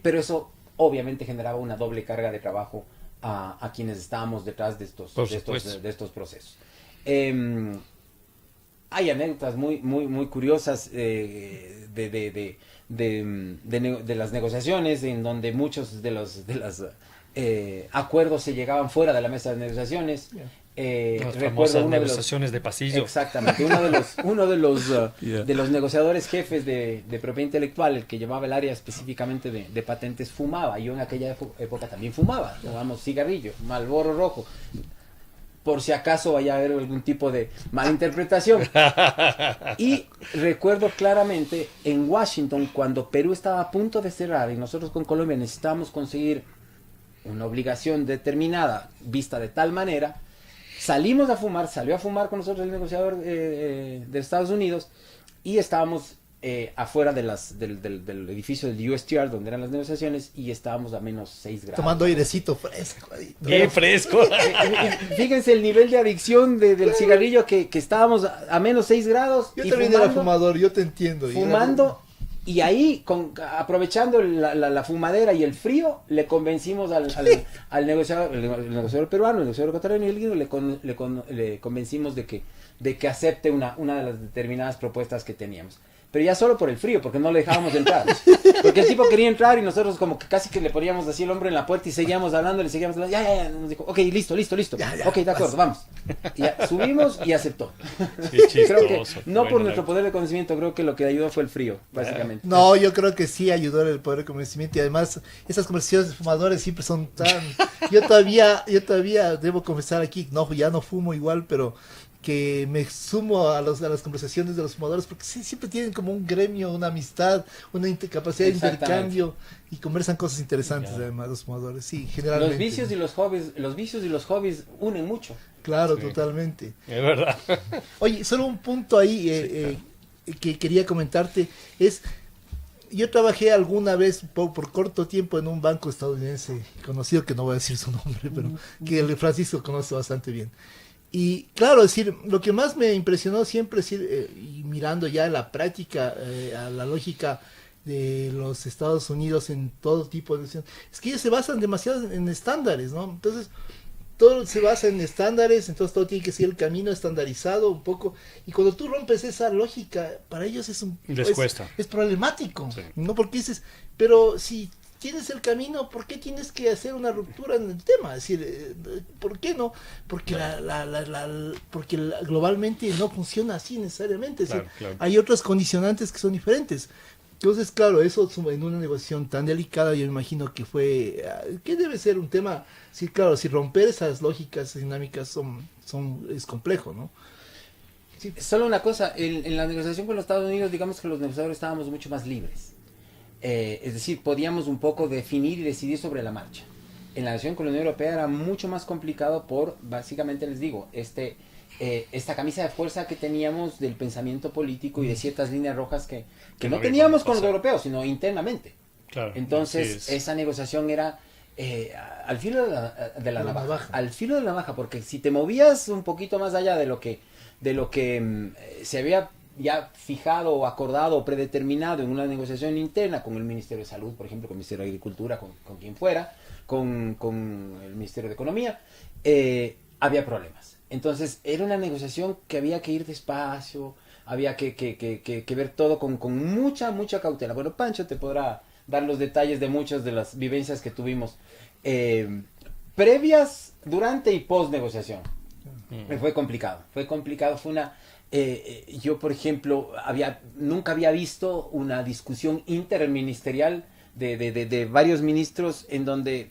pero eso obviamente generaba una doble carga de trabajo a quienes estábamos detrás de estos procesos. Hay anécdotas muy curiosas de las negociaciones, en donde muchos de los acuerdos se llegaban fuera de la mesa de negociaciones. Recuerdo una negociaciones de pasillo. Exactamente. Uno de los negociadores jefes de propiedad intelectual, el que llevaba el área específicamente de patentes, fumaba. Yo en aquella época también fumaba. Tomamos cigarrillo, Marlboro rojo. Por si acaso vaya a haber algún tipo de malinterpretación. Y recuerdo claramente en Washington, cuando Perú estaba a punto de cerrar y nosotros con Colombia necesitábamos conseguir una obligación determinada vista de tal manera, salió a fumar con nosotros el negociador de Estados Unidos, y estábamos afuera del edificio del USTR donde eran las negociaciones, y estábamos a menos 6 grados. Tomando airecito fresco. ¡Qué fresco! Fíjense el nivel de adicción del cigarrillo, que estábamos a menos 6 grados. Yo también era fumador, yo te entiendo. Fumando. Y ahí, aprovechando la fumadera y el frío, le convencimos al negociador, el negociador peruano, el negociador ecuatoriano y el guido, le convencimos de que acepte una de las determinadas propuestas que teníamos. Pero ya solo por el frío, porque no le dejábamos entrar. Porque el tipo quería entrar y nosotros como que casi que le poníamos así el hombro en la puerta y seguíamos hablando. Ya, nos dijo, ok, listo. Ya, Ok, de acuerdo, vamos. Y ya, subimos y aceptó. Creo que no por nuestro poder de conocimiento, creo que lo que ayudó fue el frío, básicamente. No, yo creo que sí ayudó el poder de convencimiento, y además esas conversaciones de fumadores siempre son tan... Yo todavía debo confesar aquí, no, ya no fumo igual, pero que me sumo a las conversaciones de los fumadores, porque sí, siempre tienen como un gremio, una amistad, una capacidad de intercambio, y conversan cosas interesantes. Además los fumadores, sí, generalmente. Los vicios y los hobbies unen mucho. Claro, sí. Totalmente. Es verdad. Oye, solo un punto ahí que quería comentarte es... Yo trabajé alguna vez por corto tiempo en un banco estadounidense conocido, que no voy a decir su nombre, pero que el Francisco conoce bastante bien. Y claro, es decir, lo que más me impresionó siempre, y mirando ya en la práctica, a la lógica de los Estados Unidos en todo tipo de decisiones, es que ellos se basan demasiado en estándares, ¿no? Entonces, todo se basa en estándares, entonces todo tiene que ser el camino estandarizado un poco, y cuando tú rompes esa lógica, para ellos es problemático, sí. ¿No? Porque dices, pero si tienes el camino, ¿por qué tienes que hacer una ruptura en el tema? Es decir, ¿por qué no? Porque porque globalmente no funciona así necesariamente, es decir, claro. Hay otros condicionantes que son diferentes. Entonces, claro, eso en una negociación tan delicada, yo me imagino que que debe ser un tema, sí, claro, si romper esas lógicas dinámicas es complejo, ¿no? Sí. Solo una cosa, en la negociación con los Estados Unidos, digamos que los negociadores estábamos mucho más libres. Es decir, podíamos un poco definir y decidir sobre la marcha. En la negociación con la Unión Europea era mucho más complicado básicamente les digo, esta camisa de fuerza que teníamos del pensamiento político y de ciertas líneas rojas que no teníamos con los europeos, sino internamente. Claro, entonces, esa negociación era al filo de la navaja. Al filo de la navaja, porque si te movías un poquito más allá de lo que se había ya fijado o acordado o predeterminado en una negociación interna con el Ministerio de Salud, por ejemplo, con el Ministerio de Agricultura, con quien fuera, con el Ministerio de Economía, había problemas. Entonces era una negociación que había que ir despacio, había que ver todo con mucha cautela. Bueno, Pancho te podrá dar los detalles de muchas de las vivencias que tuvimos, previas, durante y post negociación. Fue complicado, fue una... yo, por ejemplo, nunca había visto una discusión interministerial de varios ministros en donde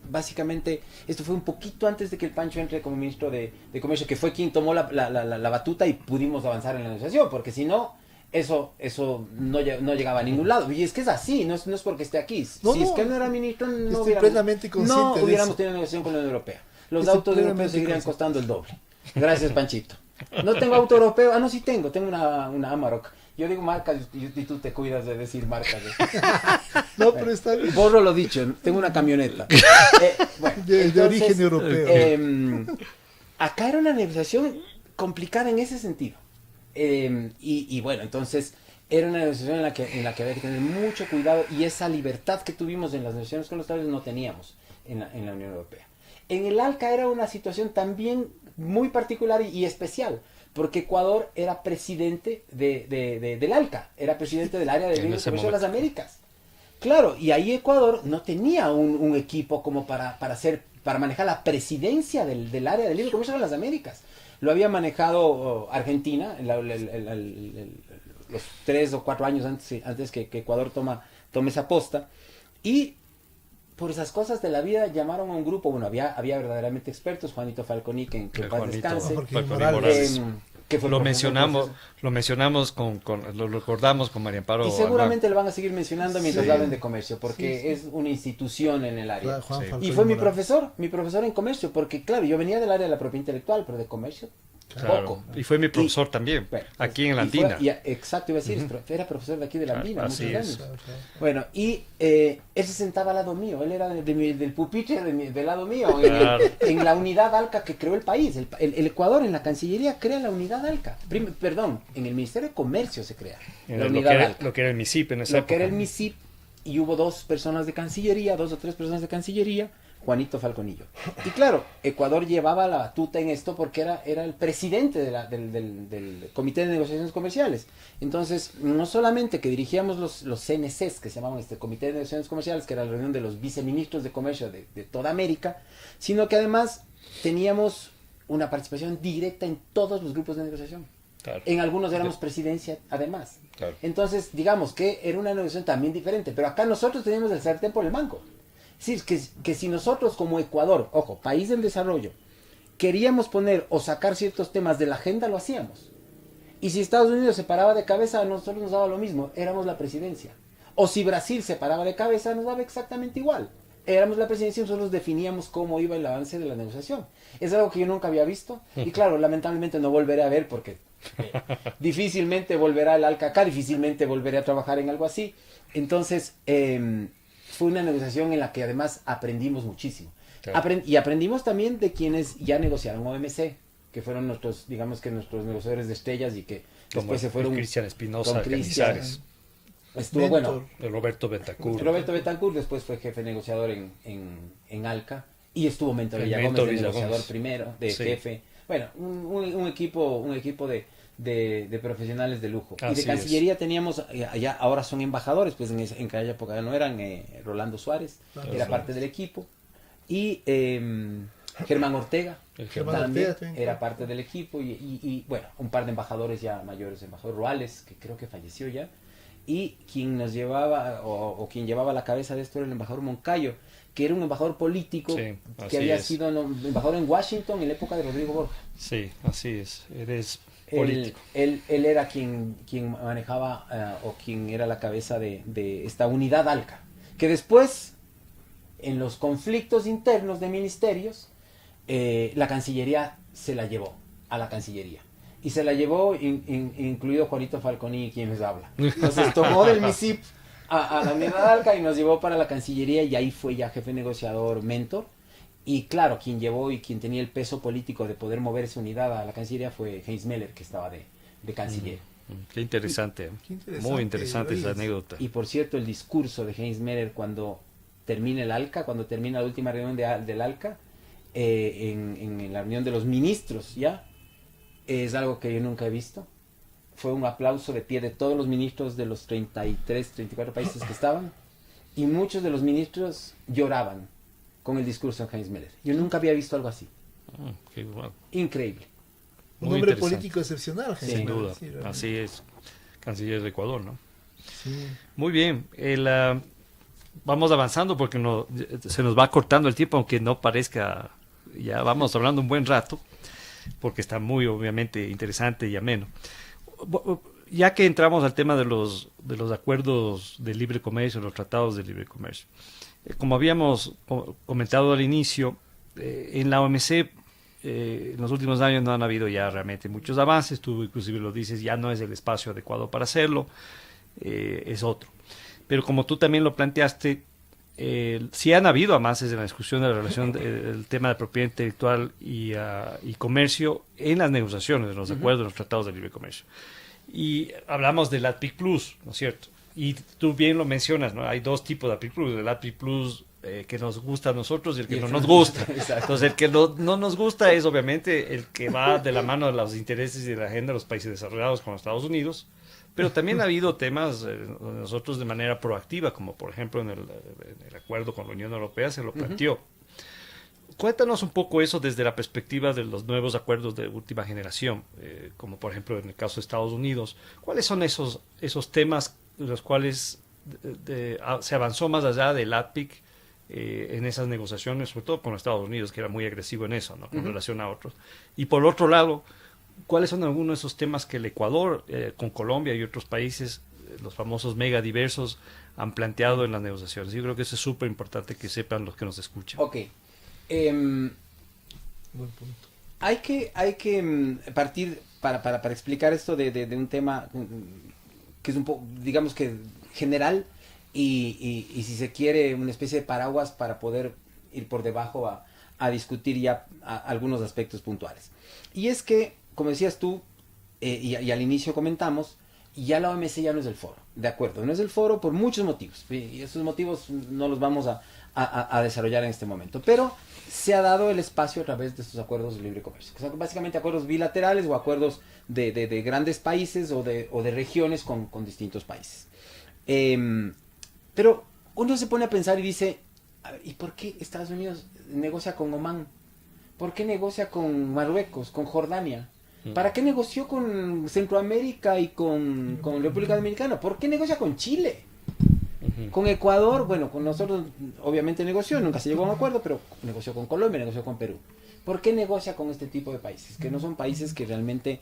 básicamente esto fue un poquito antes de que el Pancho entre como ministro de Comercio, que fue quien tomó la batuta y pudimos avanzar en la negociación, porque si no, eso no llegaba a ningún lado. Y es que es así, no es porque esté aquí. Es que él no era ministro, no hubiéramos tenido negociación con la Unión Europea. Los autos europeos seguirían costando el doble. Gracias, Panchito. No tengo auto europeo. No, sí tengo una Amarok. Yo digo marcas y tú te cuidas de decir marcas. No, pero está bien. Borro lo dicho, tengo una camioneta. De origen europeo. Acá era una negociación complicada en ese sentido. Y bueno, entonces era una negociación en la que había que tener mucho cuidado, y esa libertad que tuvimos en las negociaciones con los estados no teníamos en la Unión Europea. En el ALCA era una situación también muy particular y especial, porque Ecuador era presidente del ALCA, era presidente del área de libre comercio de las Américas. Claro, y ahí Ecuador no tenía un equipo como para manejar la presidencia del área de libre comercio de las Américas. Lo había manejado Argentina, los 3 o 4 años antes que Ecuador tome esa posta, y por esas cosas de la vida llamaron a un grupo. Bueno, había verdaderamente expertos, Juanito Falconi, que en paz descanse, que fue lo mencionamos, lo recordamos con María Amparo. Y seguramente lo van a seguir mencionando mientras hablen de comercio, porque es una institución en el área. Y fue mi profesor en comercio, porque claro, yo venía del área de la propiedad intelectual, pero de comercio poco. Y fue mi profesor también, aquí en la Andina. Exacto, iba a decir, era profesor de aquí de la Andina, Así muchos es. años. Bueno, y él se sentaba al lado mío, él era del pupitre del lado mío, en la unidad ALCA que creó el país. El Ecuador en la Cancillería crea la unidad ALCA. Perdón, en el Ministerio de Comercio se crea la unidad ALCA. Lo que era el MISIP en esa época. Lo que era el MISIP, y hubo 2 personas de Cancillería, 2 o 3 personas de Cancillería, Juanito Falconillo. Y claro, Ecuador llevaba la batuta en esto porque era el presidente del Comité de Negociaciones Comerciales. Entonces, no solamente que dirigíamos los CNCs, que se llamaban Comité de Negociaciones Comerciales, que era la reunión de los viceministros de comercio de toda América, sino que además teníamos una participación directa en todos los grupos de negociación. Claro. En algunos éramos presidencia, además. Claro. Entonces, digamos que era una negociación también diferente, pero acá nosotros teníamos el sartén por el mango. Sí, que si nosotros como Ecuador, ojo, país en desarrollo, queríamos poner o sacar ciertos temas de la agenda, lo hacíamos. Y si Estados Unidos se paraba de cabeza, a nosotros nos daba lo mismo, éramos la presidencia. O si Brasil se paraba de cabeza, nos daba exactamente igual. Éramos la presidencia y nosotros definíamos cómo iba el avance de la negociación. Es algo que yo nunca había visto, y claro, lamentablemente no volveré a ver porque difícilmente volverá el ALCA acá, difícilmente volveré a trabajar en algo así. Entonces, fue una negociación en la que además aprendimos muchísimo. Claro. Y aprendimos también de quienes ya negociaron OMC, que fueron nuestros negociadores de estrellas y que después se fueron... Cristian Espinosa, Canizares. Estuvo bueno. Roberto Betancourt. Roberto Betancourt después fue jefe negociador en ALCA, y estuvo Mentor Villagómez de negociador primero, jefe. Bueno, un equipo de profesionales de lujo. Así y de Cancillería teníamos, allá ahora son embajadores, pues en aquella época no eran. Rolando Suárez era parte del equipo, y Germán Ortega también era parte del equipo, y bueno, un par de embajadores ya mayores, embajador Ruales, que creo que falleció ya, y quien nos llevaba, o quien llevaba la cabeza de esto era el embajador Moncayo, que era un embajador político, que había sido embajador en Washington en la época de Rodrigo Borja. Sí, así es, eres... Él era quien manejaba o quien era la cabeza de esta unidad ALCA, que después, en los conflictos internos de ministerios, la Cancillería se la llevó a la Cancillería, y se la llevó incluido Juanito Falconi, quien les habla. Entonces tomó del MISIP a la unidad ALCA y nos llevó para la Cancillería, y ahí fue ya jefe negociador, Mentor. Y claro, quien llevó y quien tenía el peso político de poder mover esa unidad a la Cancillería fue Heinz Meller, que estaba de canciller. Qué interesante. Muy interesante esa anécdota. Y por cierto, el discurso de Heinz Meller cuando termina el ALCA, cuando termina la última reunión del ALCA, en la reunión de los ministros, ya, es algo que yo nunca he visto. Fue un aplauso de pie de todos los ministros de los 33, 34 países que estaban, y muchos de los ministros lloraban con el discurso de Heinz Müller. Yo nunca había visto algo así. Qué bueno. Increíble. Un Muy hombre interesante. político excepcional, Sin Sin Heinz Müller, duda. sí, realmente. Así es. Canciller de Ecuador, ¿no? Sí. Muy bien. Vamos avanzando porque se nos va cortando el tiempo, aunque no parezca. Ya vamos hablando un buen rato, porque está muy, obviamente, interesante y ameno. Ya que entramos al tema de los acuerdos de libre comercio, los tratados de libre comercio. Como habíamos comentado al inicio, en la OMC en los últimos años no han habido ya realmente muchos avances. Tú inclusive lo dices, ya no es el espacio adecuado para hacerlo, es otro. Pero como tú también lo planteaste, sí han habido avances en la discusión de la relación del tema de propiedad intelectual y comercio en las negociaciones, en los acuerdos, en los tratados de libre comercio. Y hablamos del ADPIC Plus, ¿no es cierto? Y tú bien lo mencionas, ¿no? Hay dos tipos de ADPIC Plus, el ADPIC Plus que nos gusta a nosotros y el que no nos gusta. Entonces, el que no nos gusta es obviamente el que va de la mano de los intereses y de la agenda de los países desarrollados con los Estados Unidos, pero también ha habido temas donde nosotros de manera proactiva, como por ejemplo en el acuerdo con la Unión Europea se lo planteó. Cuéntanos un poco eso desde la perspectiva de los nuevos acuerdos de última generación, como por ejemplo en el caso de Estados Unidos. ¿Cuáles son esos temas de los cuales se avanzó más allá del ADPIC en esas negociaciones, sobre todo con los Estados Unidos, que era muy agresivo en eso, ¿no? Con relación a otros? Y por otro lado, ¿cuáles son algunos de esos temas que el Ecuador, con Colombia y otros países, los famosos megadiversos, han planteado en las negociaciones? Yo creo que eso es súper importante que sepan los que nos escuchan. Ok. Buen punto. Hay que partir para explicar esto de un tema que es un poco, digamos que general y si se quiere una especie de paraguas para poder ir por debajo a discutir ya algunos aspectos puntuales. Y es que, como decías tú, y al inicio comentamos, ya la OMC ya no es el foro, de acuerdo, no es el foro por muchos motivos, y esos motivos no los vamos a desarrollar en este momento, pero se ha dado el espacio a través de estos acuerdos de libre comercio, que son básicamente acuerdos bilaterales o acuerdos de grandes países o de regiones con distintos países. Pero uno se pone a pensar y dice, ¿y por qué Estados Unidos negocia con Omán? ¿Por qué negocia con Marruecos, con Jordania? ¿Para qué negoció con Centroamérica y con República Dominicana? ¿Por qué negocia con Chile? Con Ecuador, bueno, con nosotros obviamente negoció, nunca se llegó a un acuerdo, pero negoció con Colombia, negoció con Perú. ¿Por qué negocia con este tipo de países? Que no son países que realmente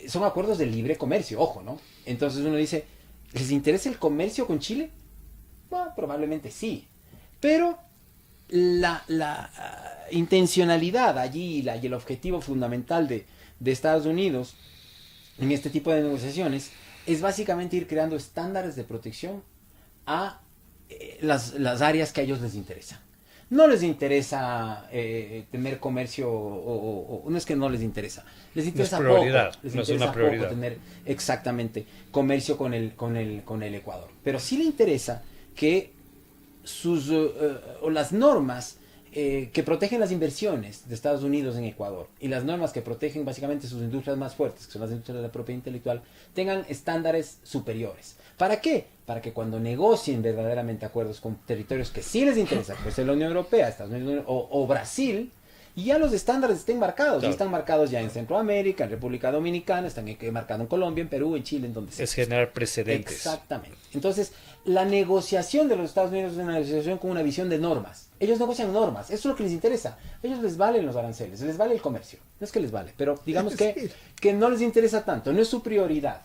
son acuerdos de libre comercio, ojo, ¿no? Entonces uno dice, ¿les interesa el comercio con Chile? Bueno, probablemente sí, pero la intencionalidad allí y el objetivo fundamental de Estados Unidos en este tipo de negociaciones es básicamente ir creando estándares de protección a las áreas que a ellos les interesan. No les interesa tener comercio, o no es que no les interesa, les interesa No es prioridad, poco, les no es interesa una prioridad. poco tener exactamente comercio con el Ecuador. Pero sí le interesa que o las normas que protegen las inversiones de Estados Unidos en Ecuador y las normas que protegen básicamente sus industrias más fuertes, que son las industrias de la propiedad intelectual, tengan estándares superiores. ¿Para qué? Para que cuando negocien verdaderamente acuerdos con territorios que sí les interesa, pues la Unión Europea, Estados Unidos o Brasil, ya los estándares estén marcados. Claro. Y están marcados ya en Centroamérica, en República Dominicana, están marcados en Colombia, en Perú, en Chile, en donde sea. Es generar precedentes. Exactamente. Entonces, la negociación de los Estados Unidos es una negociación con una visión de normas. Ellos negocian normas, eso es lo que les interesa. A ellos les valen los aranceles, les vale el comercio. No es que les vale, pero digamos que no les interesa tanto, no es su prioridad.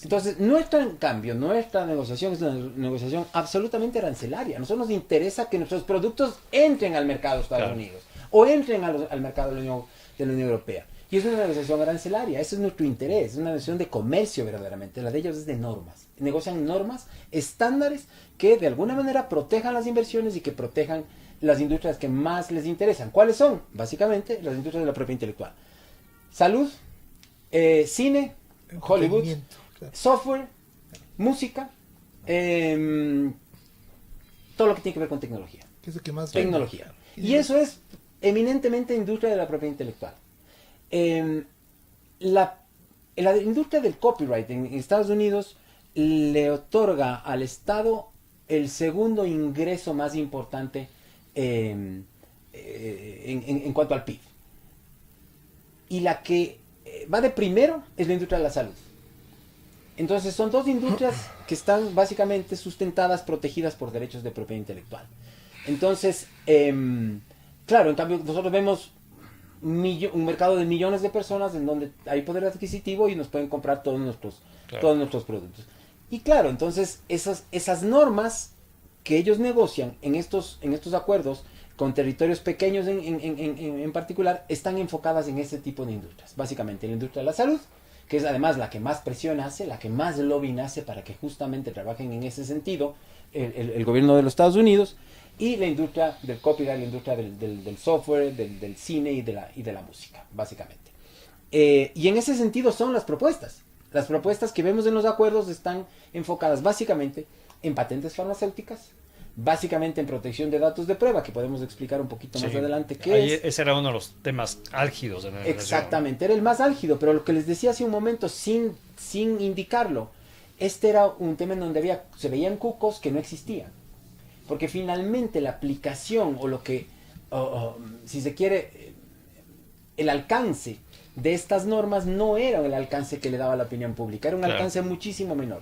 Entonces, nuestra negociación es una negociación absolutamente arancelaria. A nosotros nos interesa que nuestros productos entren al mercado de Estados Unidos o entren al mercado de la Unión Europea. Y es una negociación arancelaria, ese es nuestro interés, es una negociación de comercio verdaderamente. La de ellos es de normas. Negocian normas, estándares que de alguna manera protejan las inversiones y que protejan las industrias que más les interesan. ¿Cuáles son? Básicamente las industrias de la propiedad intelectual. Salud, cine, Hollywood, claro. software, música, todo lo que tiene que ver con tecnología. ¿Qué es lo que más Tecnología. Y eso es eminentemente industria de la propiedad intelectual. La industria del copyright en Estados Unidos le otorga al Estado el segundo ingreso más importante en cuanto al PIB. Y la que va de primero es la industria de la salud. Entonces son dos industrias que están básicamente sustentadas, protegidas por derechos de propiedad intelectual. Entonces, claro, en cambio nosotros vemos un mercado de millones de personas en donde hay poder adquisitivo y nos pueden comprar todos nuestros productos. Y claro, entonces esas normas que ellos negocian en estos acuerdos con territorios pequeños en particular, están enfocadas en ese tipo de industrias. Básicamente la industria de la salud, que es además la que más presión hace, la que más lobbying hace para que justamente trabajen en ese sentido el gobierno de los Estados Unidos, y la industria del copyright, la industria del software, del cine y de la música, básicamente. Y en ese sentido son las propuestas. Las propuestas que vemos en los acuerdos están enfocadas básicamente en patentes farmacéuticas, básicamente en protección de datos de prueba, que podemos explicar un poquito más adelante qué es. Ese era uno de los temas álgidos de la negociación. Exactamente, era el más álgido, pero lo que les decía hace un momento, sin indicarlo, este era un tema en donde se veían cucos que no existían. Porque finalmente la aplicación, o lo que, si se quiere, el alcance de estas normas no era el alcance que le daba la opinión pública, era un alcance muchísimo menor.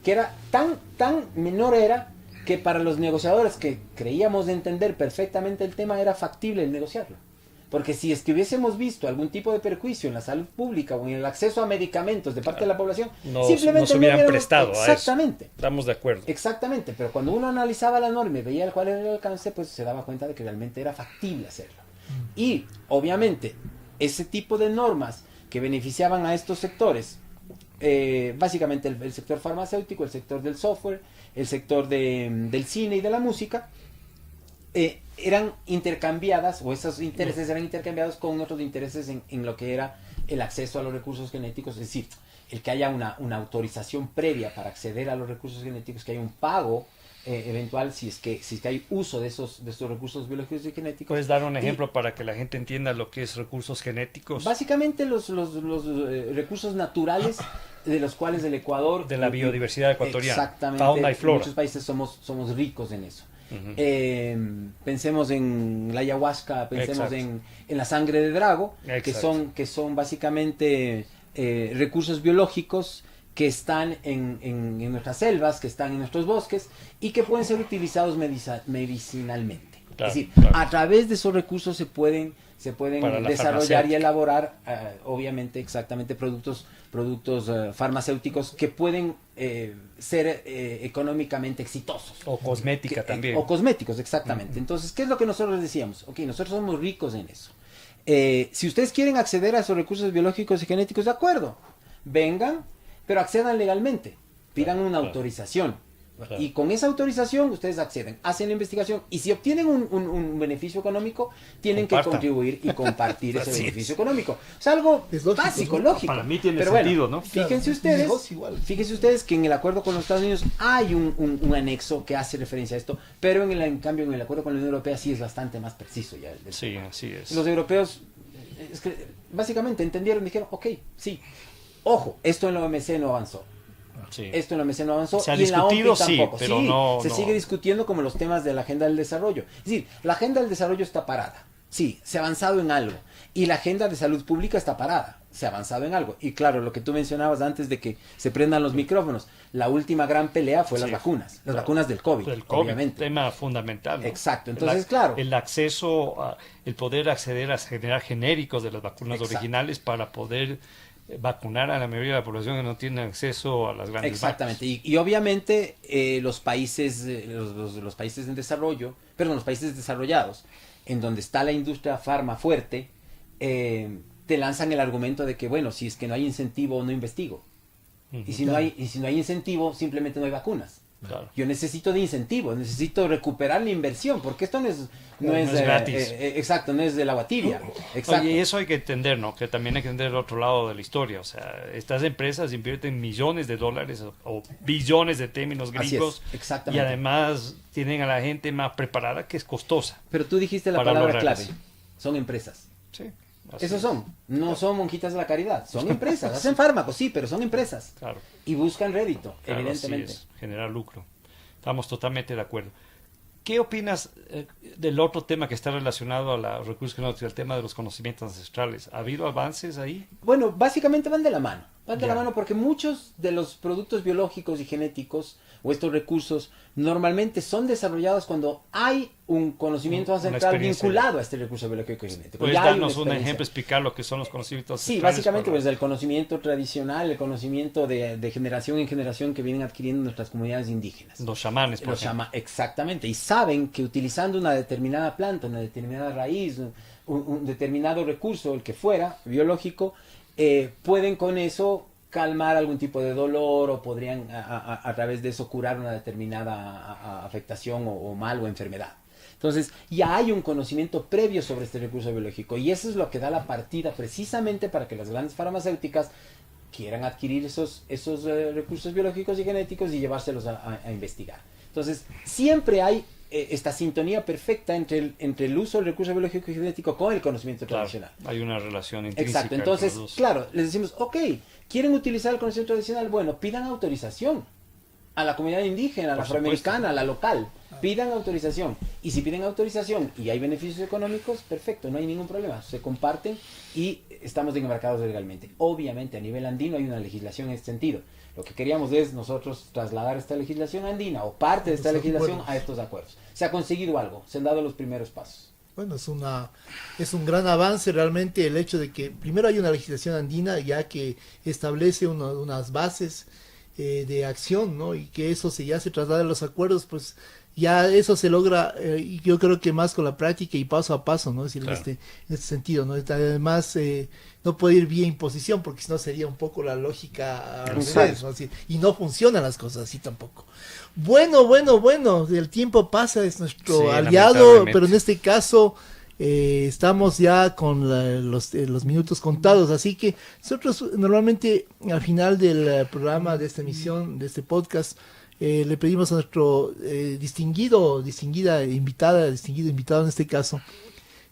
Que era tan menor era que para los negociadores que creíamos de entender perfectamente el tema era factible el negociarlo. Porque si es que hubiésemos visto algún tipo de perjuicio en la salud pública o en el acceso a medicamentos de parte de la población, simplemente no se hubieran prestado exactamente, a eso. Estamos de acuerdo. Exactamente, pero cuando uno analizaba la norma y veía cuál era el alcance, pues se daba cuenta de que realmente era factible hacerlo. Y obviamente ese tipo de normas que beneficiaban a estos sectores, básicamente el sector farmacéutico, el sector del software, el sector del cine y de la música, eran intercambiadas, o esos intereses eran intercambiados con otros intereses en lo que era el acceso a los recursos genéticos, es decir, el que haya una autorización previa para acceder a los recursos genéticos, que haya un pago eventual si es que hay uso de estos recursos biológicos y genéticos. ¿Puedes dar un ejemplo para que la gente entienda lo que es recursos genéticos? Básicamente los recursos naturales de los cuales el Ecuador... De la biodiversidad ecuatoriana. Exactamente. Fauna y flora. En muchos países somos ricos en eso. Pensemos en la ayahuasca, pensemos en la sangre de drago, que son básicamente recursos biológicos que están en nuestras selvas, que están en nuestros bosques y que pueden ser utilizados medicinalmente. Es decir, a través de esos recursos se pueden desarrollar y elaborar, obviamente, exactamente productos farmacéuticos que pueden ser económicamente exitosos. O cosmética también. O cosméticos, exactamente. Entonces, ¿qué es lo que nosotros decíamos? Ok, nosotros somos ricos en eso. Si ustedes quieren acceder a esos recursos biológicos y genéticos, de acuerdo, vengan, pero accedan legalmente, pidan una autorización. Y con esa autorización ustedes acceden, hacen la investigación, y si obtienen un beneficio económico, tienen que contribuir y compartir ese beneficio económico. O sea, algo básico, lógico. Para mí tiene pero sentido, bueno, ¿no? Fíjense ustedes que en el acuerdo con los Estados Unidos hay un anexo que hace referencia a esto, pero en cambio en el acuerdo con la Unión Europea sí es bastante más preciso ya. Sí, así es. Los europeos es que básicamente entendieron, dijeron, ok, sí, ojo, esto en la OMC no avanzó. Sí. Esto en la OMC no avanzó, se ha y discutido, en la OMC tampoco. Sí, pero se sigue discutiendo como los temas de la agenda del desarrollo. Es decir, la agenda del desarrollo está parada. Sí, se ha avanzado en algo. Y la agenda de salud pública está parada. Se ha avanzado en algo. Y claro, lo que tú mencionabas antes de que se prendan los micrófonos, la última gran pelea fue las vacunas. Las vacunas del COVID, obviamente. Tema fundamental, ¿no? Exacto. Entonces, claro. El acceso, el poder acceder a generar genéricos de las vacunas originales para poder vacunar a la mayoría de la población que no tiene acceso a las grandes Exactamente. Y obviamente los países los países en desarrollo, perdón, los países desarrollados, en donde está la industria farma fuerte, te lanzan el argumento de que, bueno, si es que no hay incentivo, no investigo. Y si no hay incentivo, simplemente no hay vacunas. Claro. Yo necesito de incentivo, necesito recuperar la inversión, porque esto no es gratis. Exacto, no es del agua tibia. Exacto. Oye, y eso hay que entender, ¿no? Que también hay que entender el otro lado de la historia. O sea, estas empresas invierten millones de dólares o billones de términos gringos. Exactamente. Y además tienen a la gente más preparada, que es costosa. Pero tú dijiste la palabra clave. Son empresas. Sí. Esos son. No son monjitas de la caridad. Son empresas. Hacen fármacos, sí, pero son empresas. Claro. Y buscan rédito, Claro, evidentemente. generar lucro. Estamos totalmente de acuerdo. ¿Qué opinas del otro tema que está relacionado a los recursos genéticos, el tema de los conocimientos ancestrales? ¿Ha habido avances ahí? Bueno, básicamente van de la mano. Van de Ya. la mano porque muchos de los productos biológicos y genéticos o estos recursos normalmente son desarrollados cuando hay un conocimiento Una ancestral experiencia. vinculado a este recurso biológico y genético. ¿Puedes Ya hay una darnos un experiencia. ejemplo, explicar lo que son los conocimientos Sí, ancestrales? básicamente para- pues el conocimiento tradicional, el conocimiento de generación en generación que vienen adquiriendo nuestras comunidades indígenas. Los chamanes, por Los ejemplo. llama exactamente, y saben que utilizando una determinada planta, una determinada raíz, un determinado recurso, el que fuera, biológico, pueden con eso calmar algún tipo de dolor o podrían a través de eso curar una determinada afectación o mal o enfermedad. Entonces, ya hay un conocimiento previo sobre este recurso biológico y eso es lo que da la partida precisamente para que las grandes farmacéuticas quieran adquirir esos recursos biológicos y genéticos y llevárselos a investigar. Entonces, siempre hay esta sintonía perfecta entre el uso del recurso biológico y genético con el conocimiento Claro, tradicional. hay una relación intrínseca. Exacto, entonces, entre los dos. claro, les decimos, ok, ¿quieren utilizar el conocimiento tradicional? Bueno, pidan autorización a la comunidad indígena, a la Por afroamericana, a la local. Pidan autorización. Y si piden autorización y hay beneficios económicos, perfecto, no hay ningún problema. Se comparten y estamos embarcados legalmente. Obviamente, a nivel andino hay una legislación en este sentido. Lo que queríamos es nosotros trasladar esta legislación andina o parte de esta Estos legislación acuerdos. a estos acuerdos. Se ha conseguido algo, se han dado los primeros pasos. Bueno, es un gran avance realmente el hecho de que primero hay una legislación andina ya que establece unas bases de acción, ¿no? Y que eso ya se traslada a los acuerdos, pues ya eso se logra, y yo creo que más con la práctica y paso a paso, ¿no? Es decir, Claro. en este sentido, ¿no? Además, no puede ir vía imposición, porque si no sería un poco la lógica al Exacto. revés, ¿no? Es decir, y no funcionan las cosas así tampoco. Bueno, el tiempo pasa, es nuestro Sí, aliado, lamentablemente. pero en este caso estamos ya con los minutos contados, así que nosotros normalmente al final del programa, de esta emisión, de este podcast, le pedimos a nuestro distinguido invitado en este caso,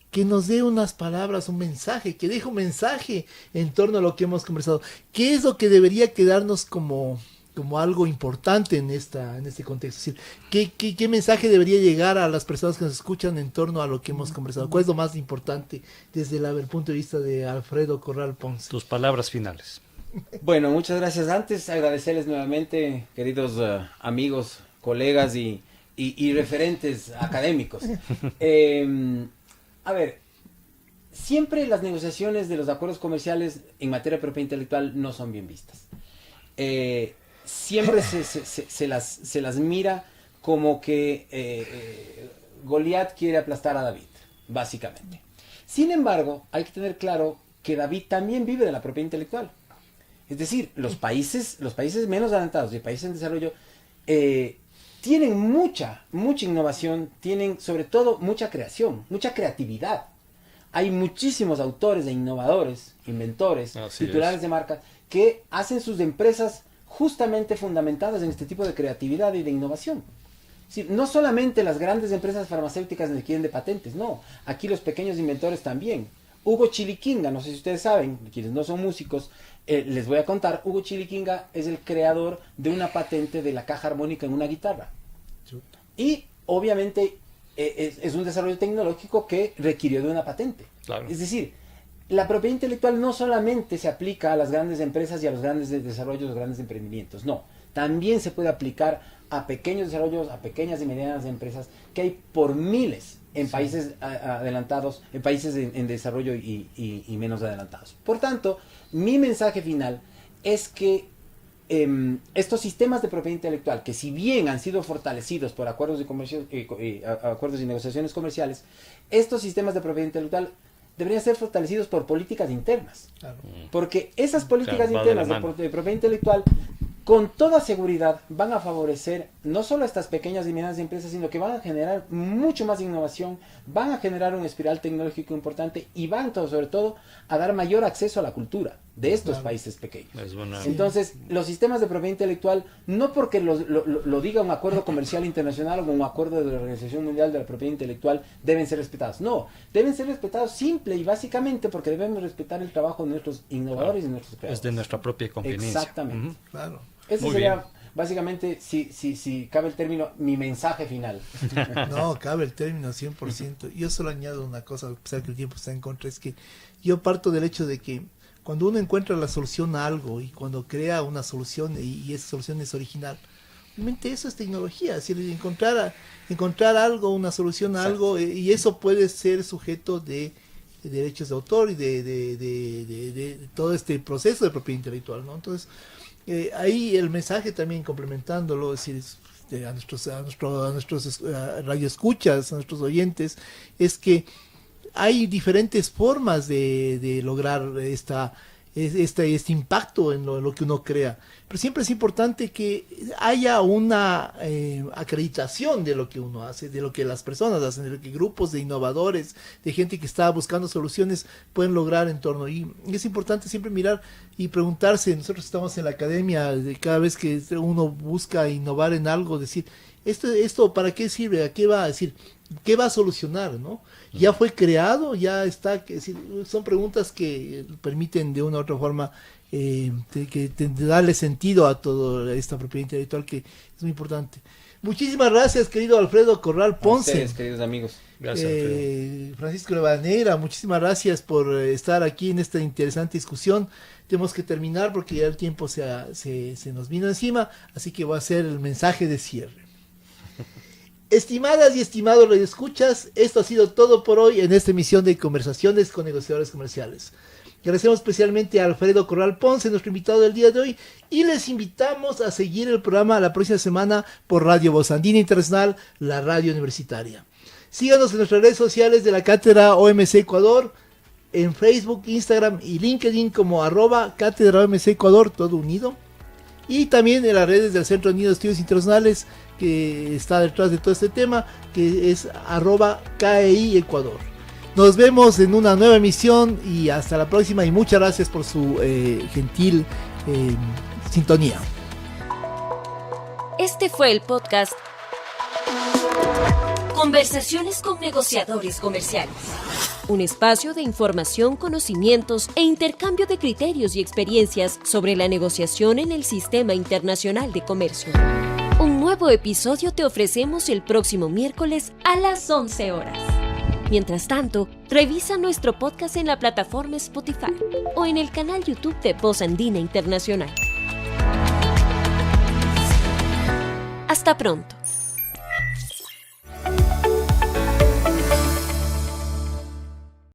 que nos dé unas palabras, un mensaje, que deje un mensaje en torno a lo que hemos conversado. ¿Qué es lo que debería quedarnos como algo importante en este contexto? Es decir, ¿qué mensaje debería llegar a las personas que nos escuchan en torno a lo que hemos conversado? ¿Cuál es lo más importante desde el punto de vista de Alfredo Corral Ponce? Tus palabras finales. Bueno, muchas gracias. Antes agradecerles nuevamente, queridos amigos, colegas y referentes académicos. A ver, siempre las negociaciones de los acuerdos comerciales en materia de propiedad intelectual no son bien vistas. Siempre se las mira como que Goliat quiere aplastar a David, básicamente. Sin embargo, hay que tener claro que David también vive de la propiedad intelectual. Es decir, los países menos adelantados y países en desarrollo tienen mucha innovación, tienen sobre todo mucha creación, mucha creatividad. Hay muchísimos autores e innovadores, inventores, Así titulares es. de marcas que hacen sus empresas justamente fundamentadas en este tipo de creatividad y de innovación. Es decir, no solamente las grandes empresas farmacéuticas requieren de patentes, no. Aquí los pequeños inventores también. Hugo Chiliquinga, no sé si ustedes saben, quienes no son músicos, les voy a contar. Hugo Chiliquinga es el creador de una patente de la caja armónica en una guitarra. Y obviamente es un desarrollo tecnológico que requirió de una patente. Claro. Es decir, la propiedad intelectual no solamente se aplica a las grandes empresas y a los grandes desarrollos, los grandes emprendimientos, no. También se puede aplicar a pequeños desarrollos, a pequeñas y medianas empresas que hay por miles en países adelantados, en países en desarrollo y menos adelantados. Por tanto, mi mensaje final es que estos sistemas de propiedad intelectual, que si bien han sido fortalecidos por acuerdos de comercio, acuerdos y negociaciones comerciales, estos sistemas de propiedad intelectual deberían ser fortalecidos por políticas internas. Claro. Porque esas políticas Claro, va de la internas mano. de propiedad intelectual con toda seguridad van a favorecer no solo a estas pequeñas y medianas empresas, sino que van a generar mucho más innovación, van a generar un espiral tecnológico importante y van sobre todo a dar mayor acceso a la cultura de estos Claro. países pequeños. Es buena- Entonces, los sistemas de propiedad intelectual, no porque lo diga un acuerdo comercial internacional o un acuerdo de la Organización Mundial de la Propiedad Intelectual, deben ser respetados. No, deben ser respetados simple y básicamente porque debemos respetar el trabajo de nuestros innovadores y nuestros creadores. Es de nuestra propia conveniencia. Exactamente. Ujú. Claro. Ese Muy sería bien. básicamente, si cabe el término, mi mensaje final. No, cabe el término 100%. Yo solo añado una cosa, a pesar que el tiempo está en contra, es que yo parto del hecho de que cuando uno encuentra la solución a algo y cuando crea una solución y esa solución es original, realmente eso es tecnología, es decir, encontrar algo, una solución a algo, y eso puede ser sujeto de derechos de autor y de todo este proceso de propiedad intelectual, ¿no? Entonces, ahí el mensaje también complementándolo, es decir, a nuestros radioescuchas, a nuestros oyentes, es que hay diferentes formas de lograr este impacto en lo que uno crea, pero siempre es importante que haya una acreditación de lo que uno hace, de lo que las personas hacen, de lo que grupos de innovadores, de gente que está buscando soluciones pueden lograr en torno, y es importante siempre mirar y preguntarse. Nosotros estamos en la academia, cada vez que uno busca innovar en algo, decir, esto ¿para qué sirve? ¿A qué va a decir? ¿Qué va a solucionar, no? ¿Ya fue creado? ¿Ya está? Es decir, son preguntas que permiten de una u otra forma darle sentido a toda esta propiedad intelectual, que es muy importante. Muchísimas gracias, querido Alfredo Corral Ponce. A ustedes, queridos amigos. Gracias, Alfredo. Francisco Levanera, muchísimas gracias por estar aquí en esta interesante discusión. Tenemos que terminar porque ya el tiempo se nos vino encima, así que voy a hacer el mensaje de cierre. Estimadas y estimados radioescuchas, esto ha sido todo por hoy en esta emisión de Conversaciones con Negociadores Comerciales. Agradecemos especialmente a Alfredo Corral Ponce, nuestro invitado del día de hoy, y les invitamos a seguir el programa la próxima semana por Radio Voz Andina Internacional, la radio universitaria. Síganos en nuestras redes sociales de la Cátedra OMC Ecuador, en Facebook, Instagram y LinkedIn como @Cátedra OMC Ecuador, todo unido. Y también en las redes del Centro Unido de Estudios Internacionales, que está detrás de todo este tema, que es @KEI Ecuador. Nos vemos en una nueva emisión y hasta la próxima, y muchas gracias por su gentil sintonía. Este fue el podcast Conversaciones con Negociadores Comerciales. Un espacio de información, conocimientos e intercambio de criterios y experiencias sobre la negociación en el sistema internacional de comercio. Un nuevo episodio te ofrecemos el próximo miércoles a las 11 horas. Mientras tanto, revisa nuestro podcast en la plataforma Spotify o en el canal YouTube de Voz Andina Internacional. Hasta pronto.